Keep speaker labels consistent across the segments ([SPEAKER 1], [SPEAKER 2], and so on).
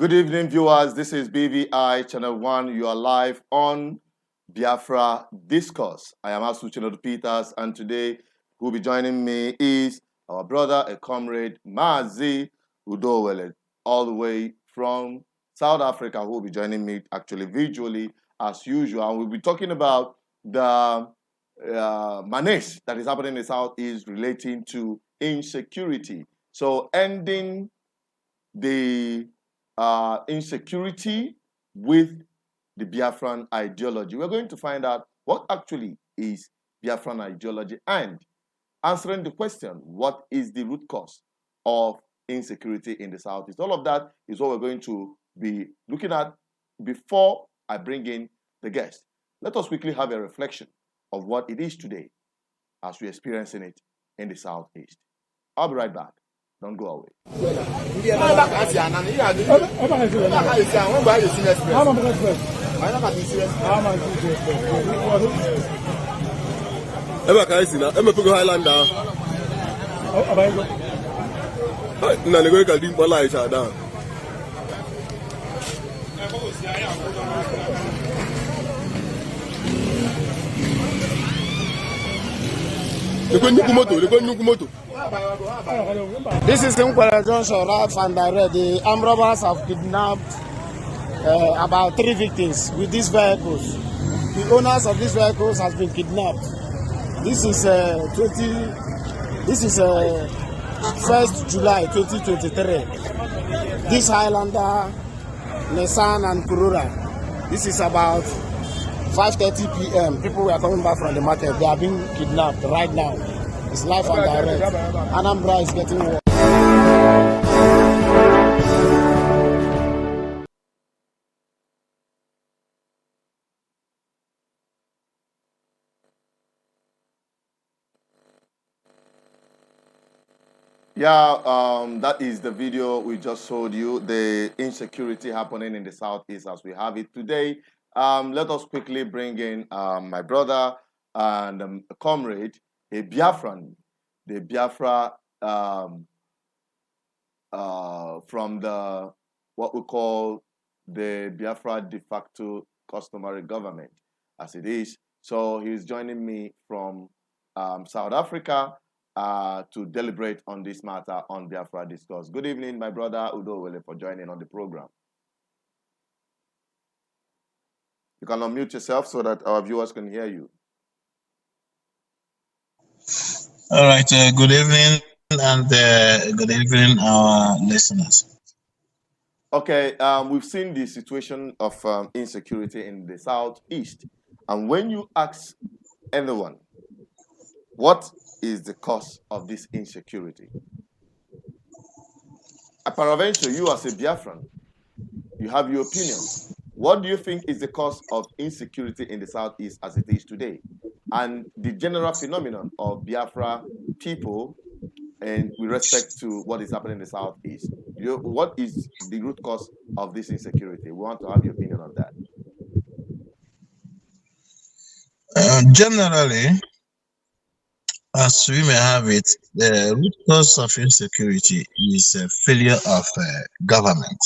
[SPEAKER 1] Good evening, viewers. This is BVI Channel 1. You are live on Biafra Discourse. I am Asuchinodu Peters, and today who will be joining me is our brother, a comrade, Mazi Udowele, all the way from South Africa, who will be joining me actually visually as usual. And we'll be talking about the menace that is happening in the Southeast relating to insecurity. So ending the insecurity with the Biafran ideology. We're going to find out what actually is Biafran ideology and answering the question, what is the root cause of insecurity in the Southeast? All of that is what we're going to be looking at before I bring in the guest. Let us quickly have a reflection of what it is today as we're experiencing it in the Southeast. I'll be right back. Don't go away.
[SPEAKER 2] This is Nkwara Junction, Ralph and Direct. The armed robbers have kidnapped about 3 victims with these vehicles. The owners of these vehicles has been kidnapped. This is 1st July 2023. This Highlander, Nissan and Kurura. This is about 5:30 p.m. People were coming back from the market. They are being kidnapped right now. It's live and direct. Anambra is getting worse.
[SPEAKER 1] That is the video we just showed you, the insecurity happening in the Southeast as we have it today. Let us quickly bring in my brother and a comrade, a Biafran, the Biafra from the what we call the Biafra de facto customary government, as it is. So he's joining me from South Africa to deliberate on this matter on Biafra Discourse. Good evening, my brother Udowele, for joining on the program. You can unmute yourself so that our viewers can hear you.
[SPEAKER 3] All right. Good evening, and good evening, our listeners.
[SPEAKER 1] Okay. We've seen the situation of insecurity in the Southeast. And when you ask anyone, what is the cause of this insecurity? Apparently, you as a Biafran, you have your opinion. What do you think is the cause of insecurity in the Southeast as it is today? And the general phenomenon of Biafra people, and with respect to what is happening in the Southeast, what is the root cause of this insecurity? We want to have your opinion on that.
[SPEAKER 3] Generally, as we may have it, the root cause of insecurity is a failure of government.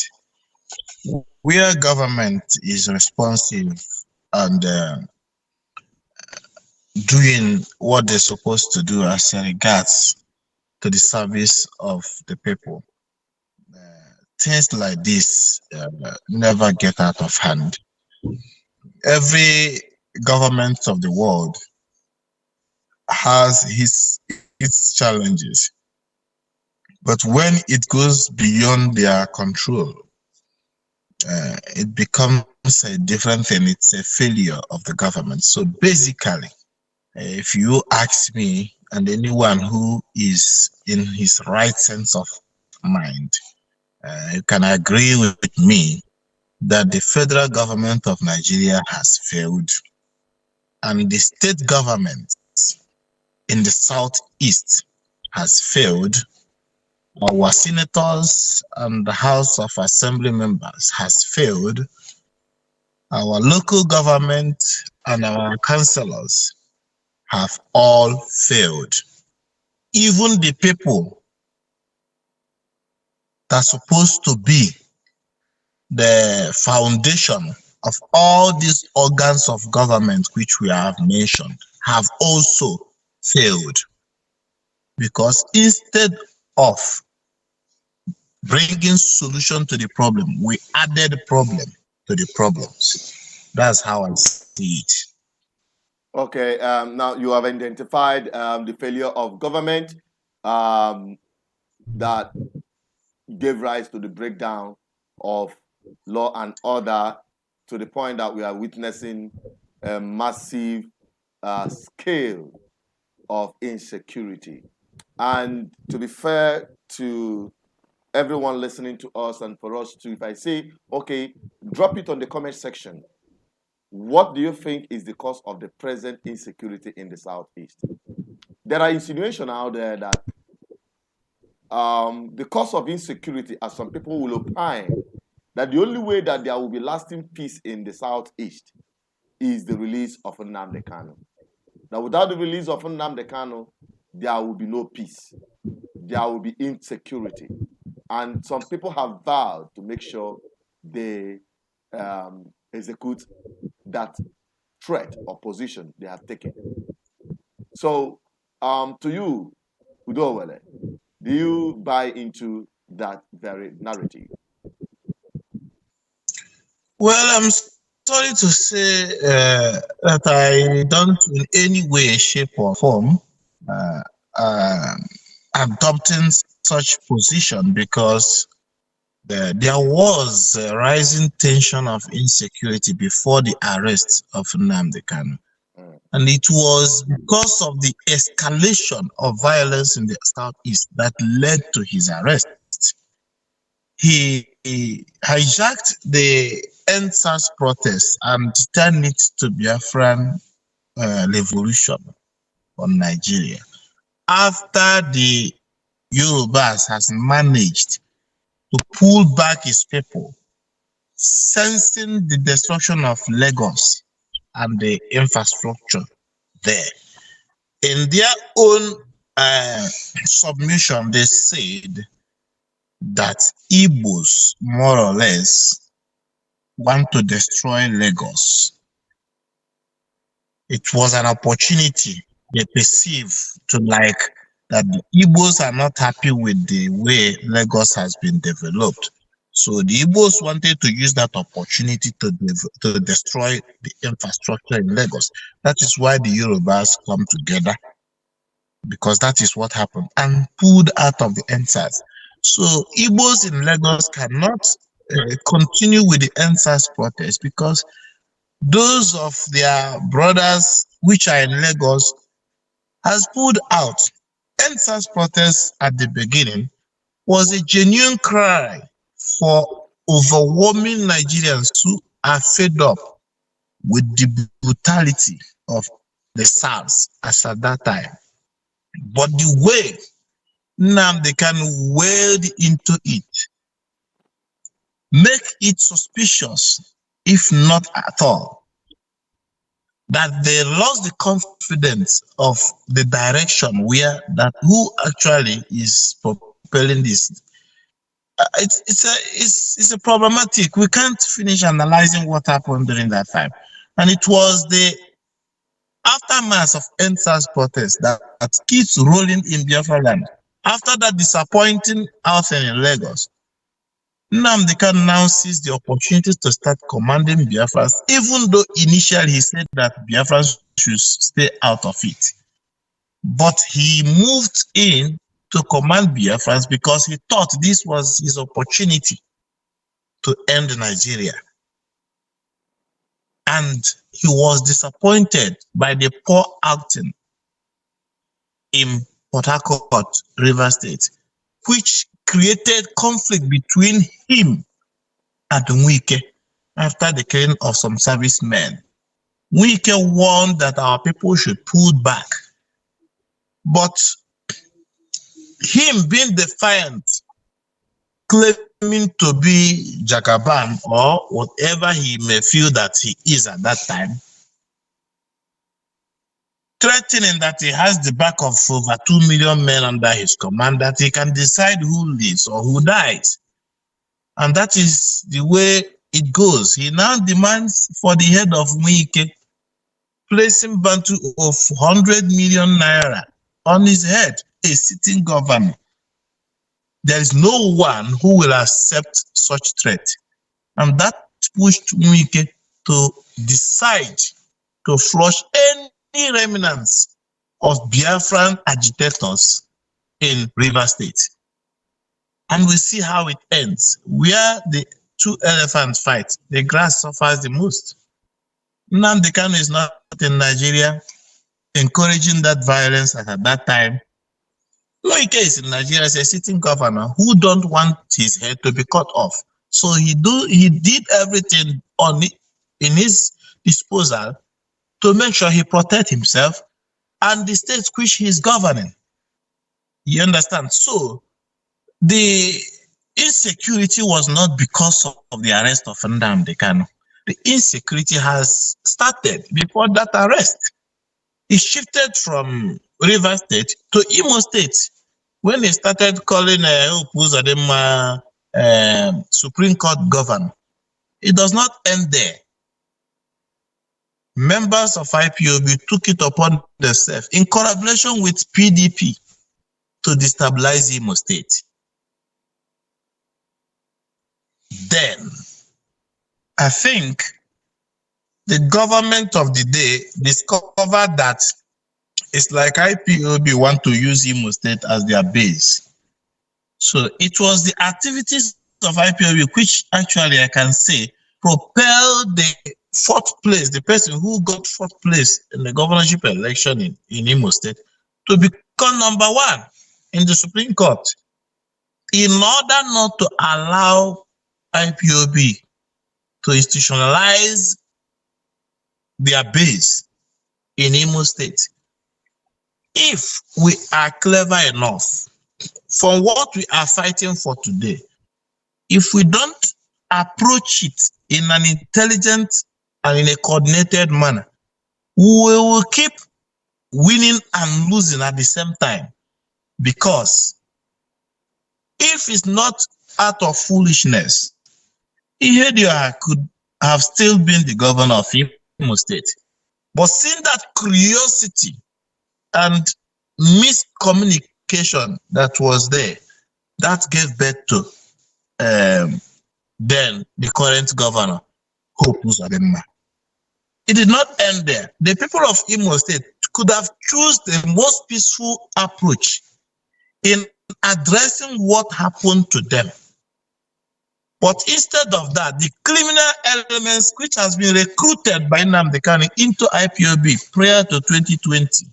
[SPEAKER 3] Where government is responsive and doing what they're supposed to do as regards to the service of the people, things like this never get out of hand. Every government of the world has its challenges, but when it goes beyond their control, it becomes a different thing. It's a failure of the government. So basically, if you ask me and anyone who is in his right sense of mind, you can agree with me that the federal government of Nigeria has failed, and the state government in the Southeast has failed. Our senators and the House of Assembly members has failed. Our local government and our councillors have all failed. Even the people that are supposed to be the foundation of all these organs of government which we have mentioned have also failed. Because instead of bringing solution to the problem, we added problem to the problems. That's how I see it.
[SPEAKER 1] Okay, now you have identified the failure of government that gave rise to the breakdown of law and order, to the point that we are witnessing a massive scale of insecurity. And to be fair to everyone listening to us, and for us to, if I say, okay, drop it on the comment section. What do you think is the cause of the present insecurity in the Southeast? There are insinuations out there that the cause of insecurity, as some people will opine, that the only way that there will be lasting peace in the Southeast is the release of Nnamdi Kanu. Now, without the release of Nnamdi Kanu, there will be no peace. There will be insecurity. And some people have vowed to make sure they execute that threat or position they have taken. So, to you, Udowele, do you buy into that very narrative?
[SPEAKER 3] Well, I'm sorry to say that I don't in any way, shape, or form adopting such position, because there was a rising tension of insecurity before the arrest of Nnamdi Kanu. And it was because of the escalation of violence in the Southeast that led to his arrest. He hijacked the NSAS protest and turned it to Biafran revolution on Nigeria. After the Yorubas has managed to pull back his people, sensing the destruction of Lagos and the infrastructure there. In their own submission, they said that Igbos, more or less, want to destroy Lagos. It was an opportunity they perceive to like that the Igbos are not happy with the way Lagos has been developed. So the Igbos wanted to use that opportunity to destroy the infrastructure in Lagos. That is why the Yorubas come together, because that is what happened, and pulled out of the NSAS. So Igbos in Lagos cannot continue with the NSAS protest, because those of their brothers which are in Lagos has pulled out. NSAS protest at the beginning was a genuine cry for overwhelming Nigerians who are fed up with the brutality of the SARS as at that time. But the way Nnamdi Kanu wade into it, make it suspicious, if not at all, that they lost the confidence of the direction where that who actually is propelling this. It's a problematic. We can't finish analyzing what happened during that time, and it was the aftermath of NSAS protest that keeps rolling in Biafra land. After that disappointing outing in Lagos, Nnamdi Kanu now sees the opportunity to start commanding Biafrans, even though initially he said that Biafrans should stay out of it. But he moved in to command Biafrans because he thought this was his opportunity to end Nigeria. And he was disappointed by the poor acting in Port Harcourt, River State, which created conflict between him and Wike after the killing of some servicemen. Wike warned that our people should pull back. But him being defiant, claiming to be Jagaban or whatever he may feel that he is at that time, threatening that he has the back of over 2 million men under his command, that he can decide who lives or who dies. And that is the way it goes. He now demands for the head of Wike, placing Bantu of 100 million naira on his head, a sitting governor. There is no one who will accept such threat. And that pushed Wike to decide to flush any remnants of Biafran agitators in Rivers State. And we see how it ends. Where the two elephants fight, the grass suffers the most. Nnamdi Kanu is not in Nigeria encouraging that violence at that time. Wike is in Nigeria as a sitting governor who don't want his head to be cut off. So he did everything in his disposal to make sure he protect himself and the state which he is governing. You understand? So the insecurity was not because of the arrest of Nnamdi Kanu. The insecurity has started before that arrest. It shifted from River State to Imo State when they started calling Supreme Court governor. It does not end there. Members of IPOB took it upon themselves in collaboration with PDP to destabilize Imo State. Then, I think the government of the day discovered that it's like IPOB want to use Imo State as their base. So it was the activities of IPOB which actually I can say propelled the fourth place, the person who got fourth place in the governorship election in Imo State, to become number one in the Supreme Court, in order not to allow IPOB to institutionalize their base in Imo State. If we are clever enough for what we are fighting for today, if we don't approach it in an intelligent and in a coordinated manner, we will keep winning and losing at the same time. Because if it's not out of foolishness, Ihedioha could have still been the governor of Imo State. But seeing that curiosity and miscommunication that was there, that gave birth to then the current governor, Hope Uzodinma. It did not end there. The people of Imo State could have chosen the most peaceful approach in addressing what happened to them. But instead of that, the criminal elements which has been recruited by Nnamdi Kanu into IPOB prior to 2020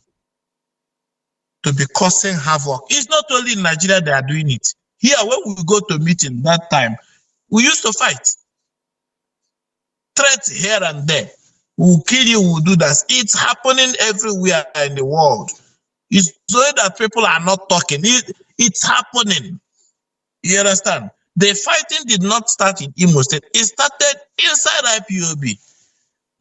[SPEAKER 3] to be causing havoc. It's not only in Nigeria they are doing it. Here, when we go to meeting that time, we used to fight. Threats here and there. We'll kill you, we'll do that. It's happening everywhere in the world. It's so that people are not talking. It's happening. You understand? The fighting did not start in Imo State. It started inside IPOB.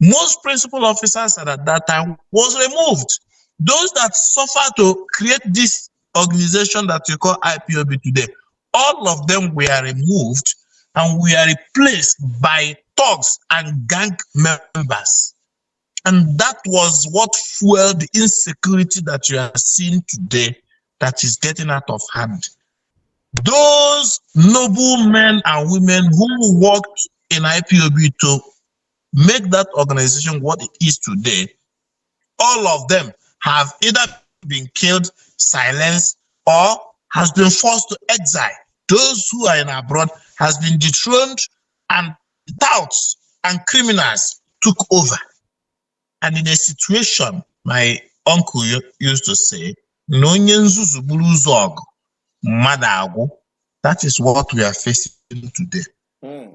[SPEAKER 3] Most principal officers at that time was removed. Those that suffered to create this organization that we call IPOB today, all of them were removed and were replaced by thugs and gang members. And that was what fueled the insecurity that you are seeing today that is getting out of hand. Those noble men and women who worked in IPOB to make that organization what it is today, all of them have either been killed, silenced, or has been forced to exile. Those who are in abroad has been dethroned, and touts and criminals took over. And in a situation, my uncle used to say, that is what we are facing today.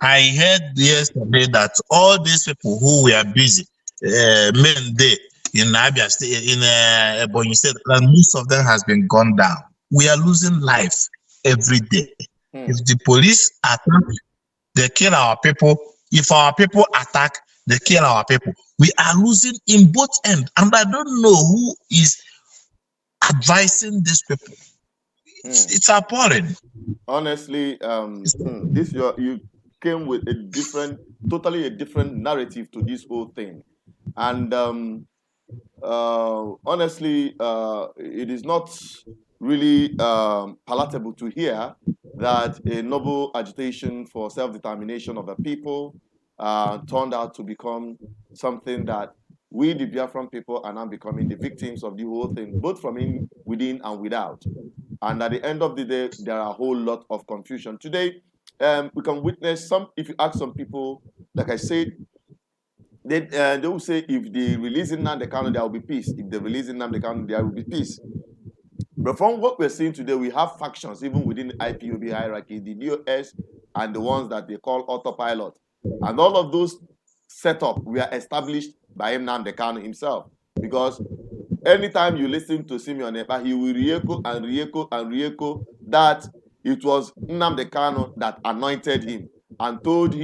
[SPEAKER 3] I heard yesterday that all these people who were busy, men day in Abia State, in Ebonyi State, and most of them has been gone down. We are losing life every day. If the police attack, they kill our people. If our people attack, they kill our people. We are losing in both ends. And I don't know who is advising these people. It's appalling.
[SPEAKER 1] Honestly, you came with a totally different narrative to this whole thing, and honestly, it is not really palatable to hear that a noble agitation for self-determination of the people turned out to become something that we, the Biafran people, are now becoming the victims of the whole thing, both from within and without. And at the end of the day, there are a whole lot of confusion. Today, we can witness if you ask some people, like I said, they will say if they release Nnamdi Kanu, there will be peace. If they release Nnamdi Kanu, there will be peace. But from what we're seeing today, we have factions even within the IPOB hierarchy, the DOS and the ones that they call autopilot. And all of those setup were established by Nnamdi Kanu himself. Because anytime you listen to Simeon Ekpa, he will re-echo and re-echo and re-echo that it was Nnamdi Kanu that anointed him and told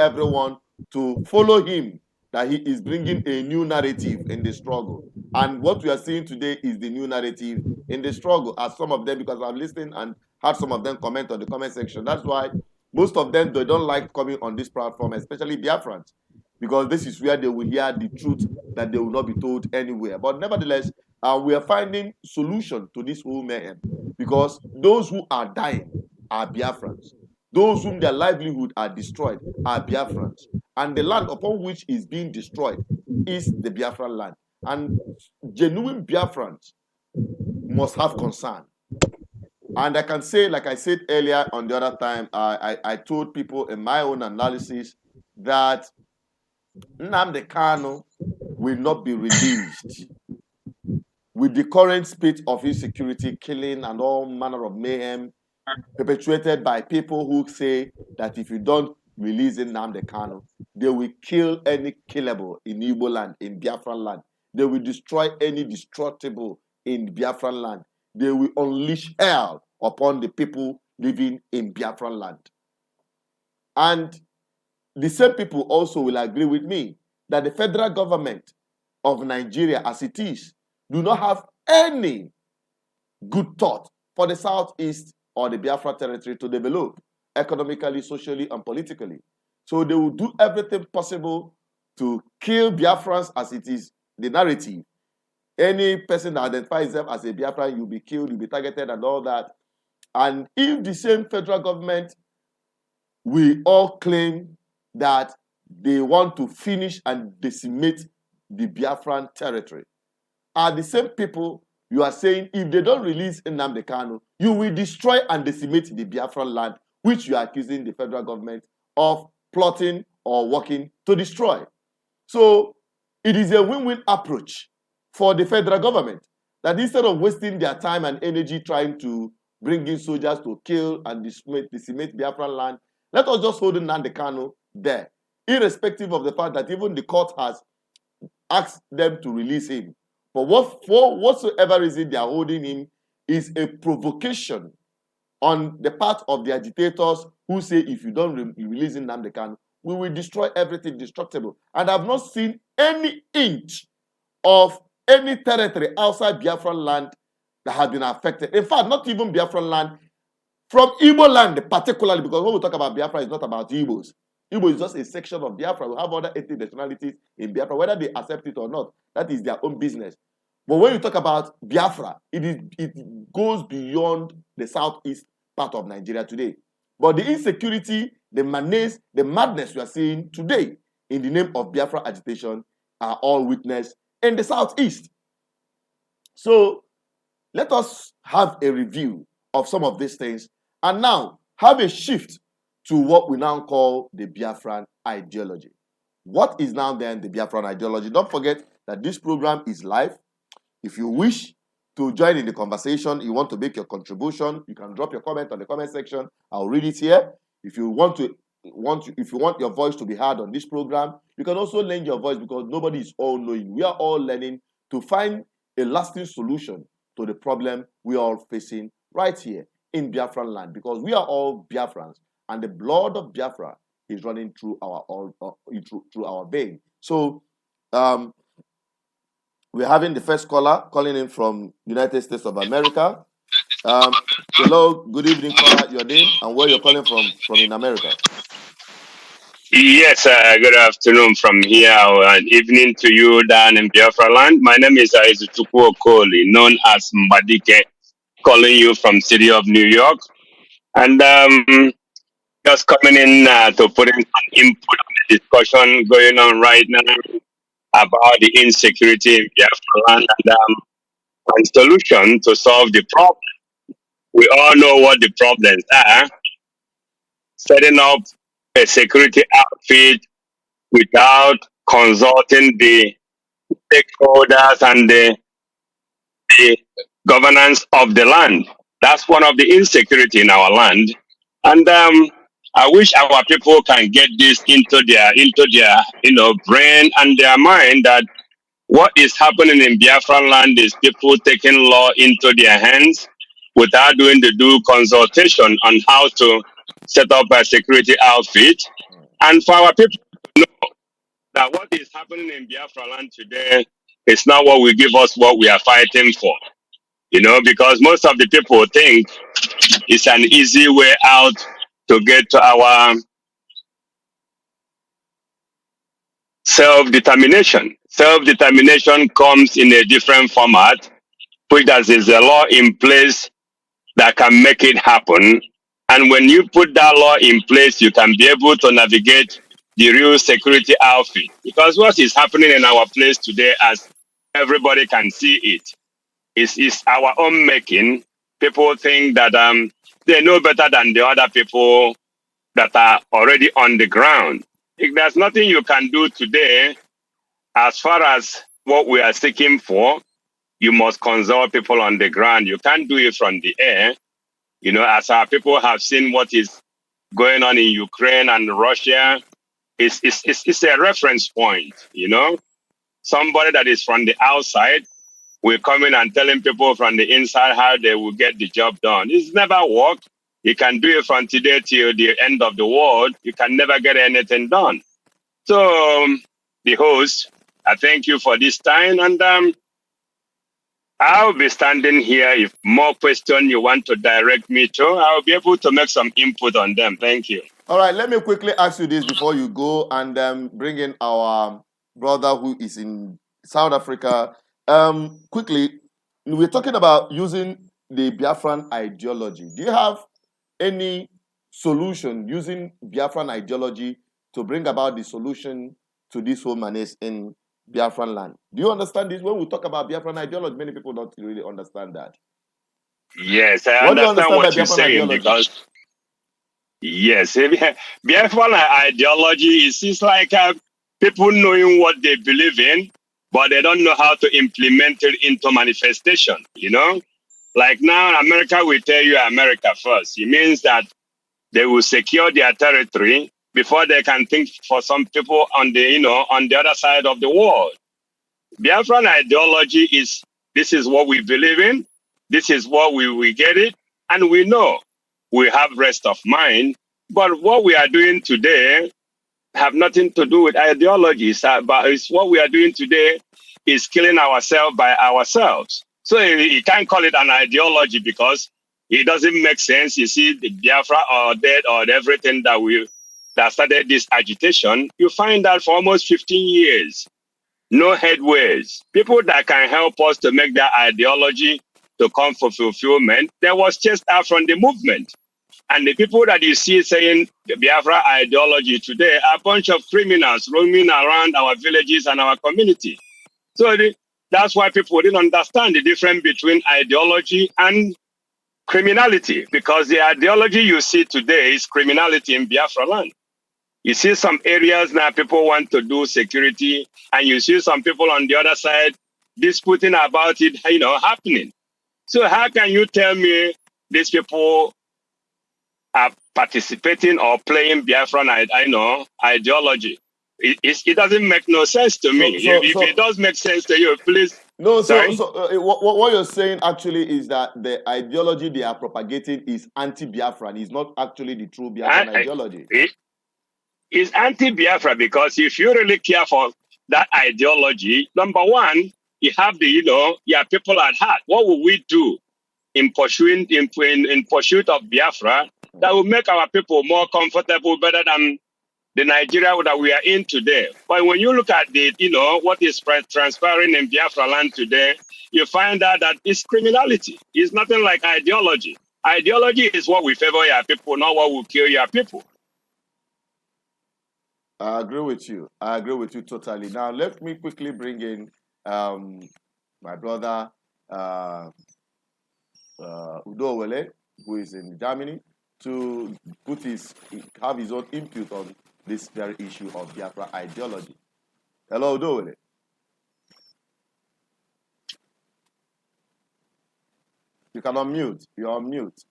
[SPEAKER 1] everyone to follow him, that he is bringing a new narrative in the struggle. And what we are seeing today is the new narrative in the struggle, as some of them, because I've listened and heard some of them comment on the comment section. That's why most of them, they don't like coming on this platform, especially Biafrans, because this is where they will hear the truth that they will not be told anywhere. But nevertheless, we are finding solution to this whole mayhem, because those who are dying are Biafrans. Those whom their livelihood are destroyed are Biafrans. And the land upon which is being destroyed is the Biafran land. And genuine Biafrans must have concern. And I can say, like I said earlier on the other time, I told people in my own analysis that Nnamdi Kanu will not be released with the current state of insecurity, killing, and all manner of mayhem perpetuated by people who say that if you don't release Nnamdi Kanu, they will kill any killable in Igbo land, in Biafran land. They will destroy any destructible in Biafran land. They will unleash hell upon the people living in Biafran land. And the same people also will agree with me that the federal government of Nigeria, as it is, do not have any good thought for the Southeast or the Biafra territory to develop economically, socially, and politically. So they will do everything possible to kill Biafrans, as it is the narrative. Any person that identifies them as a Biafran, you'll be killed, you'll be targeted, and all that. And if the same federal government will all claim that they want to finish and decimate the Biafran territory, are the same people you are saying if they don't release Nnamdi Kanu, you will destroy and decimate the Biafran land, which you are accusing the federal government of plotting or working to destroy. So it is a win-win approach for the federal government, that instead of wasting their time and energy trying to bring in soldiers to kill and decimate Biafran land, let us just hold Nnamdi Kanu there, irrespective of the fact that even the court has asked them to release him. For whatsoever reason they are holding him is a provocation on the part of the agitators who say if you don't release Nnamdi Kanu, we will destroy everything destructible. And I've not seen any inch of any territory outside Biafran land that has been affected. In fact, not even Biafran land, from Igbo land particularly, because when we talk about Biafra, it's not about Igbos. Igbo is just a section of Biafra. We have other ethnic nationalities in Biafra, whether they accept it or not. That is their own business. But when you talk about Biafra, it goes beyond the southeast part of Nigeria today. But the insecurity, the madness we are seeing today in the name of Biafra agitation are all witnessed in the southeast. So let us have a review of some of these things and now have a shift to what we now call the Biafran ideology. What is now then the Biafran ideology? Don't forget that this program is live. If you wish to join in the conversation, you want to make your contribution, you can drop your comment on the comment section. I'll read it here. If you want your voice to be heard on this program, you can also lend your voice, because nobody is all knowing. We are all learning to find a lasting solution to the problem we are all facing right here in Biafran land, because we are all Biafrans and the blood of Biafra is running through our vein. So we're having the first caller calling in from United States of America. Hello, good evening, caller. Your name and where you're calling from in America.
[SPEAKER 4] Yes, good afternoon from here, and evening to you down in Biafra land. My name is Izuchukwu Okoli, known as Mbadike, calling you from city of New York. And just coming in to put in some input on the discussion going on right now about the insecurity in Biafra land and solution to solve the problem. We all know what the problems are. Setting up a security outfit without consulting the stakeholders and the governance of the land. That's one of the insecurity in our land. And I wish our people can get this into their brain and their mind that what is happening in Biafran land is people taking law into their hands without doing the due consultation on how to set up a security outfit. And for our people to know that what is happening in Biafra land today is not what will give us what we are fighting for. Because most of the people think it's an easy way out to get to our self-determination. Self-determination comes in a different format, which is a law in place that can make it happen. And when you put that law in place, you can be able to navigate the real security outfit. Because what is happening in our place today, as everybody can see it, is our own making. People think that they know better than the other people that are already on the ground. If there's nothing you can do today, as far as what we are seeking for, you must consult people on the ground. You can't do it from the air. As our people have seen what is going on in Ukraine and Russia, it's a reference point. Somebody that is from the outside will come in and telling people from the inside how they will get the job done. It's never worked. You can do it from today till the end of the world. You can never get anything done. So, the host, I thank you for this time, and I'll be standing here. If more questions you want to direct me to, I'll be able to make some input on them. Thank you.
[SPEAKER 1] All right, let me quickly ask you this before you go and bring in our brother who is in South Africa. Quickly, we're talking about using the Biafran ideology. Do you have any solution using Biafran ideology to bring about the solution to this whole menace in Biafran land? Do you understand this? When we talk about Biafran ideology, many people don't really understand that.
[SPEAKER 4] Yes, I understand what you're saying because yes, Biafran ideology is like people knowing what they believe in, but they don't know how to implement it into manifestation. Like now, America will tell you America first. It means that they will secure their territory before they can think for some people on the other side of the world. Biafran ideology is, this is what we believe in, this is what we get it, and we know we have rest of mind. But what we are doing today have nothing to do with ideologies, but it's what we are doing today is killing ourselves by ourselves. So you can't call it an ideology because it doesn't make sense. You see, the Biafra or dead or everything that started this agitation, you find that for almost 15 years, no headways. People that can help us to make that ideology to come for fulfillment, there was just out from the movement. And the people that you see saying the Biafra ideology today are a bunch of criminals roaming around our villages and our community. So that's why people didn't understand the difference between ideology and criminality, because the ideology you see today is criminality in Biafra land. You see some areas now people want to do security, and you see some people on the other side disputing about it, happening. So how can you tell me these people are participating or playing Biafran ideology? It doesn't make no sense to me. If it does make sense to you, please.
[SPEAKER 1] No, what you're saying actually is that the ideology they are propagating is anti-Biafran. It's not actually the true Biafran ideology.
[SPEAKER 4] It's anti-Biafra because if you really care for that ideology, number one, you have your people at heart. What will we do in pursuit of Biafra that will make our people more comfortable, better than the Nigeria that we are in today. But when you look at the, what is transpiring in Biafra land today, you find out that it's criminality. It's nothing like ideology. Ideology is what will favor your people, not what will kill your people.
[SPEAKER 1] I agree with you. I agree with you totally. Now, let me quickly bring in my brother Udo Wele, who is in Germany, to have his own input on this very issue of Biafra ideology. Hello, Udo Wele. You can unmute. You're on mute.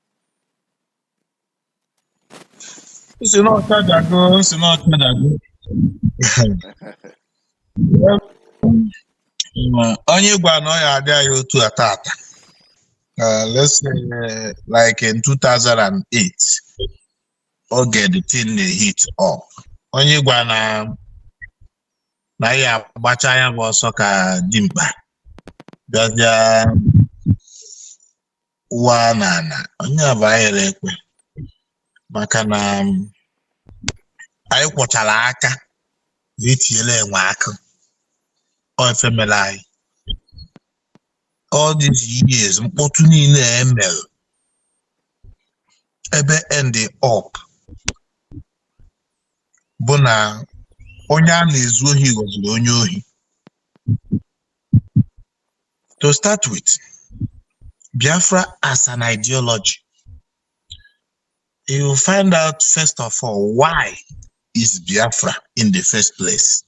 [SPEAKER 3] Onye gwa no ya ada ya otu atata. Let's say like in 2008, okay, the thing hit up. Onye gwa na ya gbacha ya bụ ọsọ ka dimkpa. Bịa ụwa na onye abayere ekwe. Maka na anyị kwọchara aka etinyela enwe aka o efemela anyị all these years mkpọtụ niile emere ebe end up bụ na onye a na-ezu ohi ghọziri onye ohi. To start with, Biafra as an ideology, you will find out first of all why is Biafra in the first place.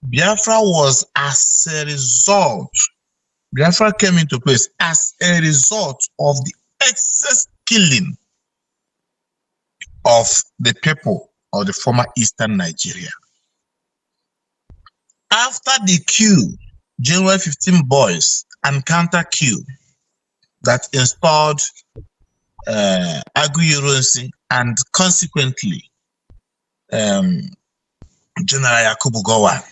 [SPEAKER 3] Biafra was as a result, Biafra came into place as a result of the excess killing of the people of the former Eastern Nigeria. After the coup, January 15 boys and counter coup that installed Aguiyi and consequently General Yakubu Gowon,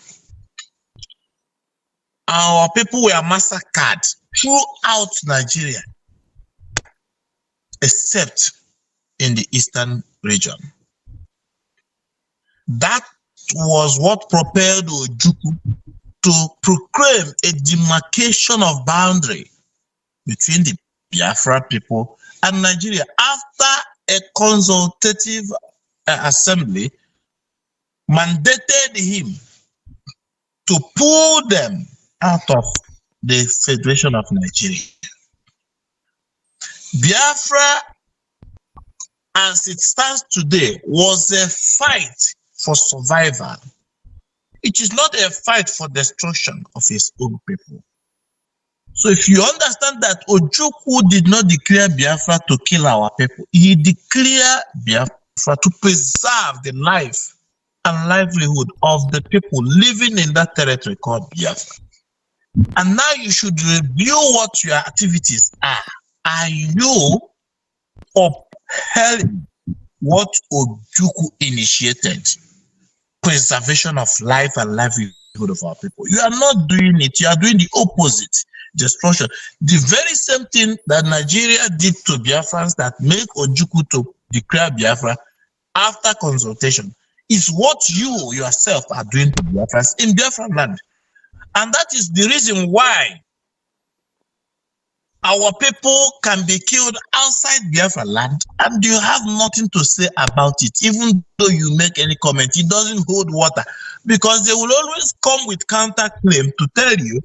[SPEAKER 3] our people were massacred throughout Nigeria except in the eastern region. That was what propelled Ojukwu to proclaim a demarcation of boundary between the Biafra people and Nigeria after a consultative assembly mandated him to pull them out of the Federation of Nigeria. Biafra, as it stands today, was a fight for survival. It is not a fight for destruction of his own people. So if you understand that Ojukwu did not declare Biafra to kill our people, he declared Biafra to preserve the life and livelihood of the people living in that territory called Biafra. And now you should review what your activities are. Are you upheld what Ojukwu initiated? Preservation of life and livelihood of our people. You are not doing it. You are doing the opposite. Destruction. The very same thing that Nigeria did to Biafrans that make Ojukwu to declare Biafra after consultation is what you yourself are doing to Biafrans in Biafran land. And that is the reason why our people can be killed outside Biafra land and you have nothing to say about it. Even though you make any comment, it doesn't hold water because they will always come with counter claim to tell you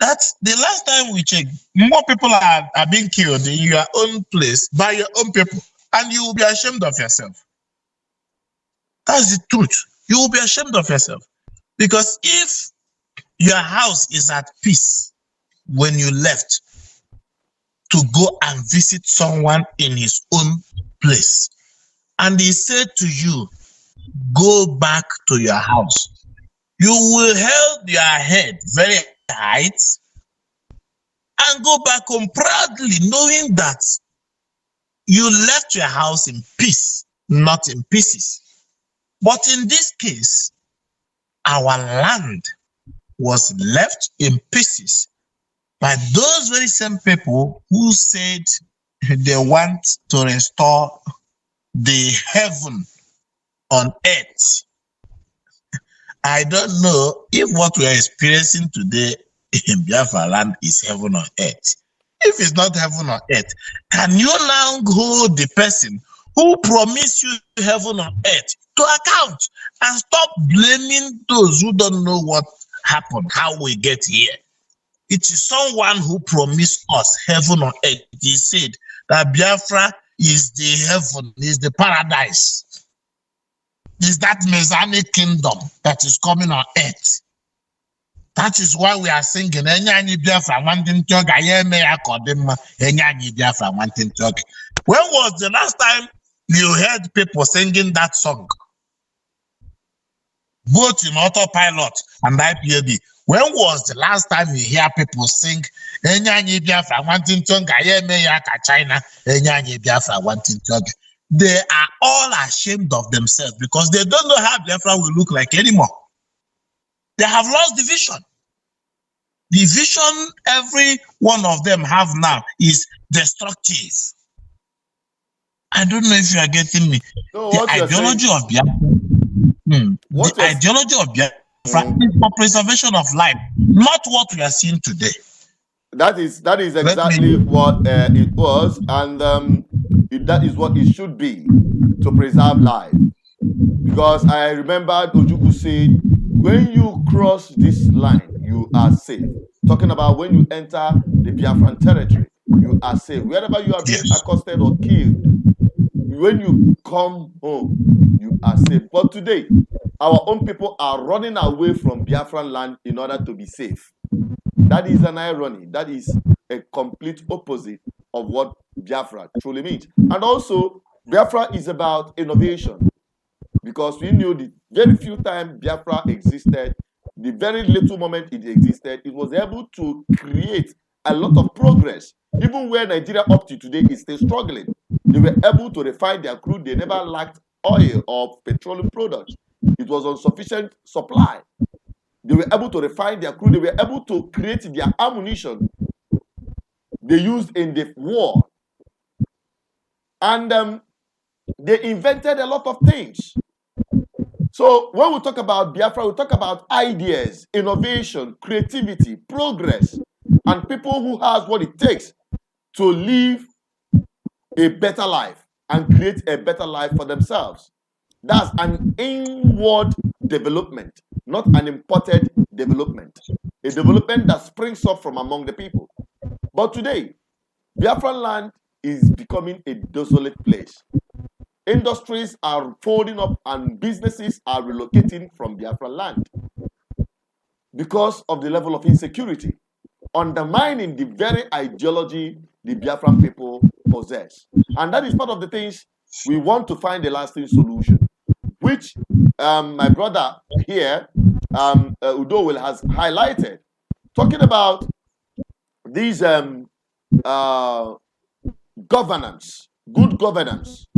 [SPEAKER 3] that the last time we checked, more people are being killed in your own place by your own people, and you will be ashamed of yourself. That's the truth. You will be ashamed of yourself. Because if your house is at peace when you left to go and visit someone in his own place, and he said to you, go back to your house, you will hold your head very high and go back home proudly, knowing that you left your house in peace, not in pieces. But in this case, our land was left in pieces But those very same people who said they want to restore the heaven on earth, I don't know if what we are experiencing today in Biafra land is heaven on earth. If it's not heaven on earth, can you now hold the person who promised you heaven on earth to account and stop blaming those who don't know what happened, how we get here? It is someone who promised us heaven on earth. He said that Biafra is the heaven, is the paradise. Is that Messianic kingdom that is coming on earth. That is why we are singing. When was the last time you heard people singing that song? Both in autopilot and ipob. When was the last time you hear people sing China? They are all ashamed of themselves because they don't know how Biafra will look like anymore. They have lost the vision. The vision every one of them have now is destructive. I don't know if you are getting me.
[SPEAKER 1] No,
[SPEAKER 3] the ideology of Biafra, the ideology of Biafra is for preservation of life, not what we are seeing today.
[SPEAKER 1] That is exactly what it was, and that is what it should be, to preserve life. Because I remember Ojukwu said, when you cross this line, you are safe. Talking about when you enter the Biafran territory, you are safe. Wherever you are being accosted or killed, when you come home, you are safe. But today, our own people are running away from Biafran land in order to be safe. That is an irony. That is a complete opposite of what Biafra truly means. And also, Biafra is about innovation. Because we knew the very few times Biafra existed, the very little moment it existed, it was able to create a lot of progress. Even where Nigeria up to today is still struggling, they were able to refine their crude. They never lacked oil or petroleum products. It was on sufficient supply. They were able to refine their crude. They were able to create their ammunition they used in the war. And they invented a lot of things. So when we talk about Biafra, we talk about ideas, innovation, creativity, progress, and people who has what it takes to live a better life and create a better life for themselves. That's an inward development, not an imported development. A development that springs up from among the people. But today, Biafran land is becoming a desolate place. Industries are folding up and businesses are relocating from Biafran land because of the level of insecurity, undermining the very ideology the Biafran people possess. And that is part of the things we want to find a lasting solution, which my brother here, Udo, has highlighted, talking about these governance, good governance,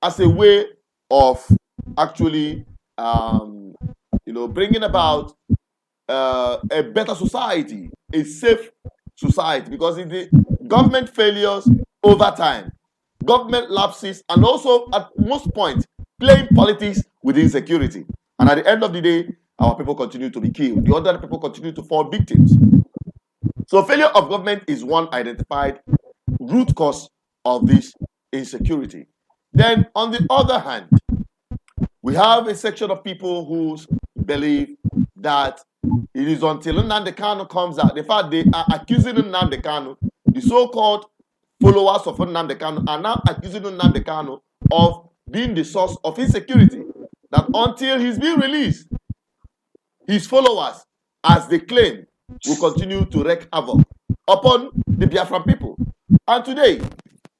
[SPEAKER 1] as a way of actually, bringing about a better society, a safe society. Because in the government failures over time, government lapses, and also at most points, playing politics with insecurity. And at the end of the day, our people continue to be killed. The other people continue to fall victims. So failure of government is one identified root cause of this insecurity. Then, on the other hand, we have a section of people who believe that it is until Nnamdi Kanu comes out. In fact, they are accusing Nnamdi Kanu, the so-called followers of Nnamdi Kanu, are now accusing Nnamdi Kanu of being the source of insecurity. That until he's being released, his followers, as they claim, will continue to wreak havoc upon the Biafran people. And today,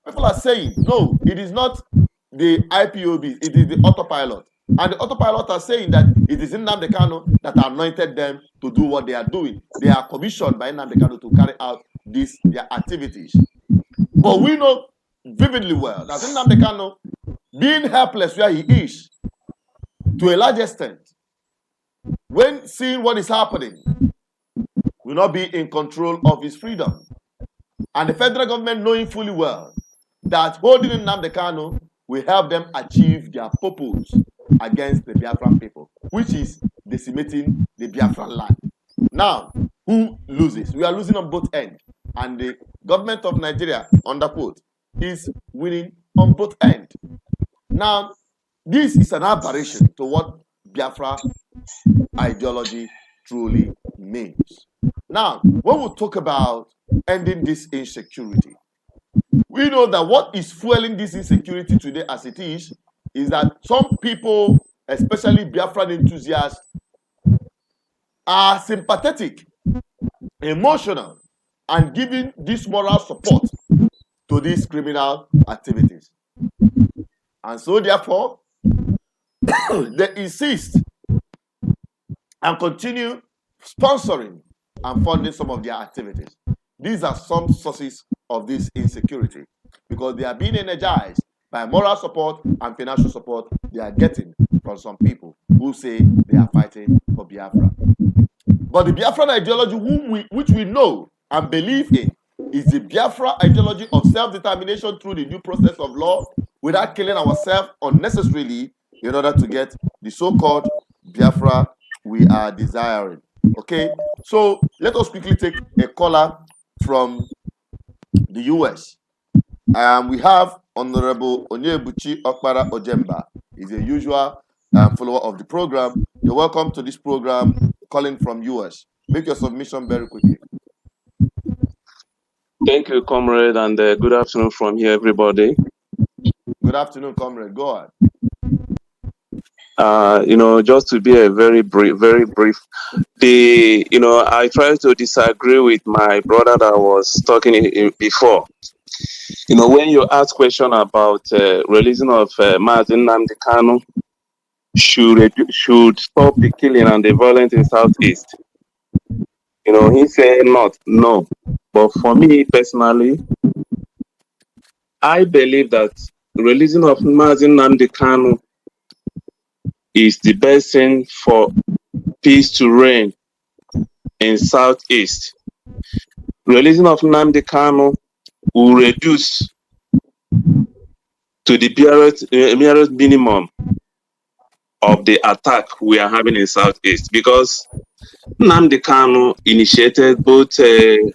[SPEAKER 1] people are saying, no, it is not the IPOB, it is the autopilot. And the autopilot are saying that it is Nnamdi Kanu that anointed them to do what they are doing. They are commissioned by Nnamdi Kanu to carry out their activities. But we know vividly well that Nnamdi Kanu, being helpless where he is, to a large extent, when seeing what is happening, will not be in control of his freedom. And the federal government, knowing fully well that holding Nnamdi Kanu will help them achieve their purpose against the Biafran people, which is decimating the Biafran land. Now, who loses? We are losing on both ends. And the government of Nigeria, underquote, is winning on both ends. Now, this is an aberration to what Biafra ideology truly means. Now, when we talk about ending this insecurity, we know that what is fueling this insecurity today as it is that some people, especially Biafran enthusiasts, are sympathetic, emotional, and giving this moral support to these criminal activities. And so therefore, they insist and continue sponsoring and funding some of their activities. These are some sources of this insecurity because they are being energized by moral support and financial support they are getting from some people who say they are fighting for Biafra. But the Biafran ideology which we know and believe in is the Biafra ideology of self-determination through the due process of law without killing ourselves unnecessarily in order to get the so-called Biafra we are desiring. Okay, so let us quickly take a caller from the US. We have Honorable Onyebuchi Okpara Ojemba. He's a usual follower of the program. You're welcome to this program, calling from US. Make your submission very quickly.
[SPEAKER 5] Thank you, comrade, and good afternoon from here, everybody.
[SPEAKER 1] Good afternoon, comrade. Go ahead.
[SPEAKER 5] Just to be a very brief, I try to disagree with my brother that was talking before. When you ask question about releasing of Nnamdi Kanu should stop the killing and the violence in Southeast. He said not, no. But for me personally, I believe that releasing of Nnamdi Kanu is the best thing for peace to reign in Southeast. Releasing of Nnamdi Kanu will reduce to the merest minimum of the attack we are having in Southeast, because Nnamdi Kanu initiated both the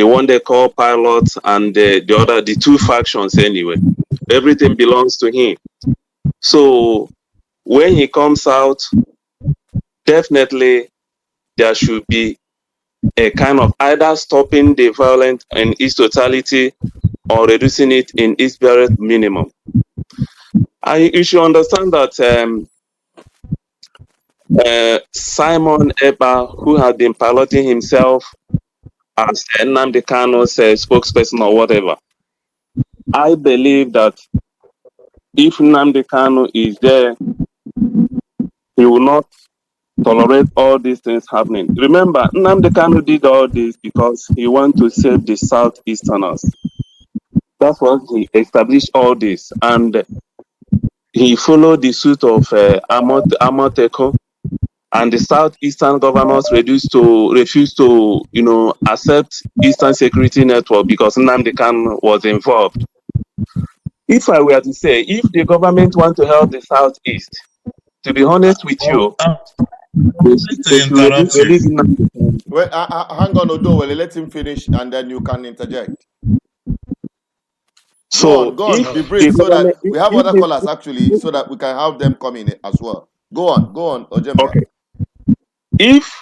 [SPEAKER 5] one they call pilots and the two factions anyway. Everything belongs to him. So when he comes out, definitely there should be a kind of either stopping the violence in its totality or reducing it in its bare minimum. You should understand that Simon Eba, who had been piloting himself as Nnamdi Kanu's spokesperson or whatever, I believe that if Nnamdi Kanu is there, he will not tolerate all these things happening. Remember, Nnamdi Kanu did all this because he wanted to save the Southeasterners. That's what he established all this. And he followed the suit of Amoteko, and the Southeastern governors refused to accept Eastern Security Network because Nnamdi Kanu was involved. If I were to say, if the government want to help the Southeast, to be honest with you,
[SPEAKER 1] Wait, hang on, Odowele, let him finish and then you can interject.
[SPEAKER 5] So
[SPEAKER 1] go on, be brief, so that we have other callers actually, so that we can have them come in as well. Go on, Ojemba.
[SPEAKER 5] Okay. If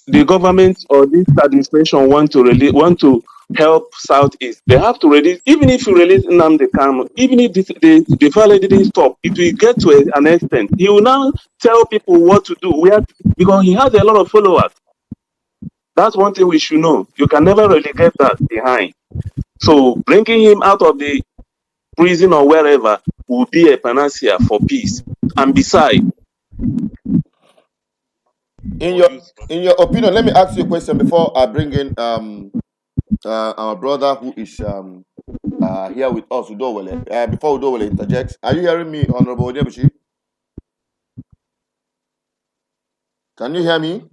[SPEAKER 5] the government or this administration want to help Southeast, they have to release. Even if you release Nnamdi Kanu, even if the violence didn't stop, it will get to an extent. He will now tell people what to do. Because he has a lot of followers. That's one thing we should know. You can never really get that behind. So bringing him out of the prison or wherever will be a panacea for peace. And besides,
[SPEAKER 1] in your opinion, let me ask you a question before I bring in our brother who is here with us, Udowele. Before Udowele interjects, are you hearing me, Honorable Onyebuchi? Can you hear me?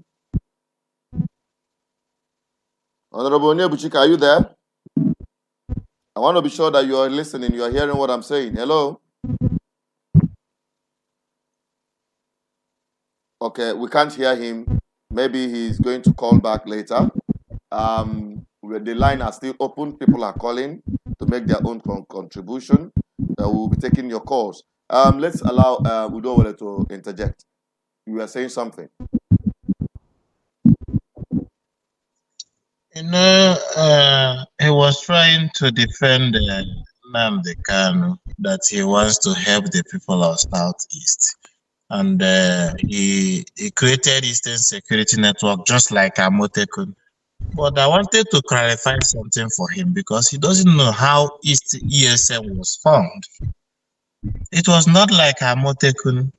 [SPEAKER 1] Honorable Onyebuchika, are you there? I want to be sure that you are listening, you are hearing what I'm saying. Hello? Okay, we can't hear him. Maybe he's going to call back later. The line are still open. People are calling to make their own contribution. We'll be taking your calls. Let's allow Udowole to interject. You were saying something.
[SPEAKER 3] You know, he was trying to defend Nnamdi Kanu, that he wants to help the people of Southeast. And he created Eastern Security Network just like Amotekun. But I wanted to clarify something for him because he doesn't know how East ESM was formed. It was not like Amotekun.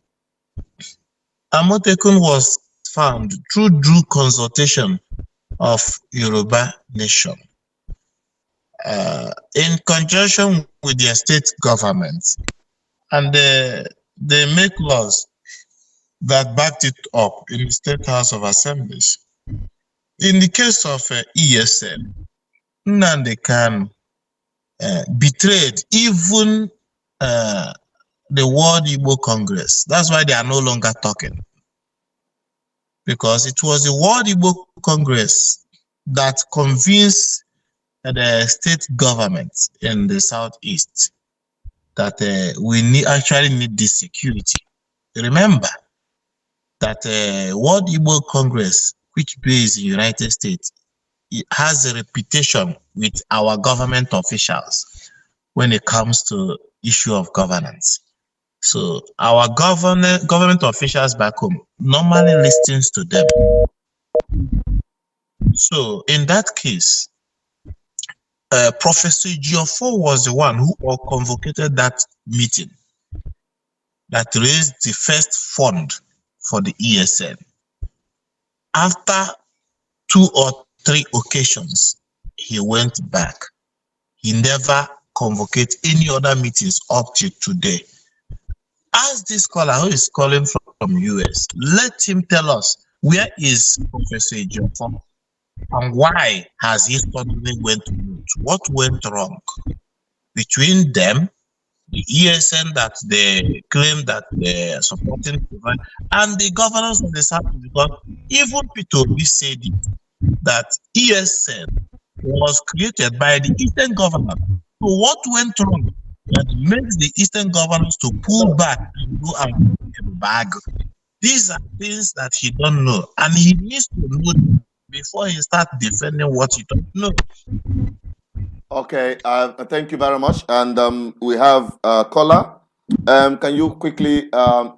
[SPEAKER 3] Amotekun was found through due consultation of Yoruba nation in conjunction with their state government, and they make laws that backed it up in the State House of Assemblies. In the case of ESN, Nnamdi Kanu betrayed even the World Igbo Congress. That's why they are no longer talking. Because it was the World Igbo Congress that convinced the state government in the Southeast that we actually need this security. Remember that World Igbo Congress, which based in the United States, it has a reputation with our government officials when it comes to issue of governance. So our government officials back home normally listens to them. So in that case, Professor Geoffrey was the one who convocated that meeting that raised the first fund for the ESN. After 2 or 3 occasions, he went back. He never convoked any other meetings up to today. Ask this caller who is calling from US. Let him tell us where is Professor Geoffrey and why has he suddenly went root? What went wrong between them, the ESN that they claim that they're supporting, and the governors of the South? Because even P2B said it, that ESN was created by the Eastern government. So what went wrong that makes the Eastern governors to pull back and go and bag? These are things that he don't know, and he needs to know before he starts defending what he don't know.
[SPEAKER 1] Okay, thank you very much. And we have a caller. Can you quickly tell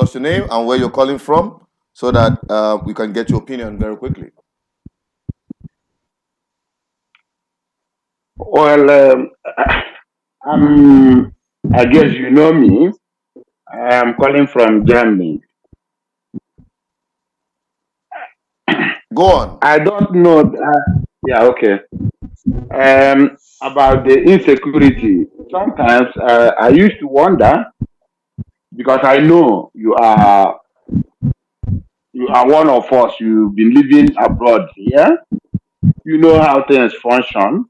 [SPEAKER 1] us your name and where you're calling from so that we can get your opinion very quickly?
[SPEAKER 6] Well, I guess you know me. I am calling from Germany.
[SPEAKER 1] Go on.
[SPEAKER 6] I don't know. Yeah, okay. About the insecurity. Sometimes I used to wonder, because I know you are one of us. You've been living abroad here. You know how things function.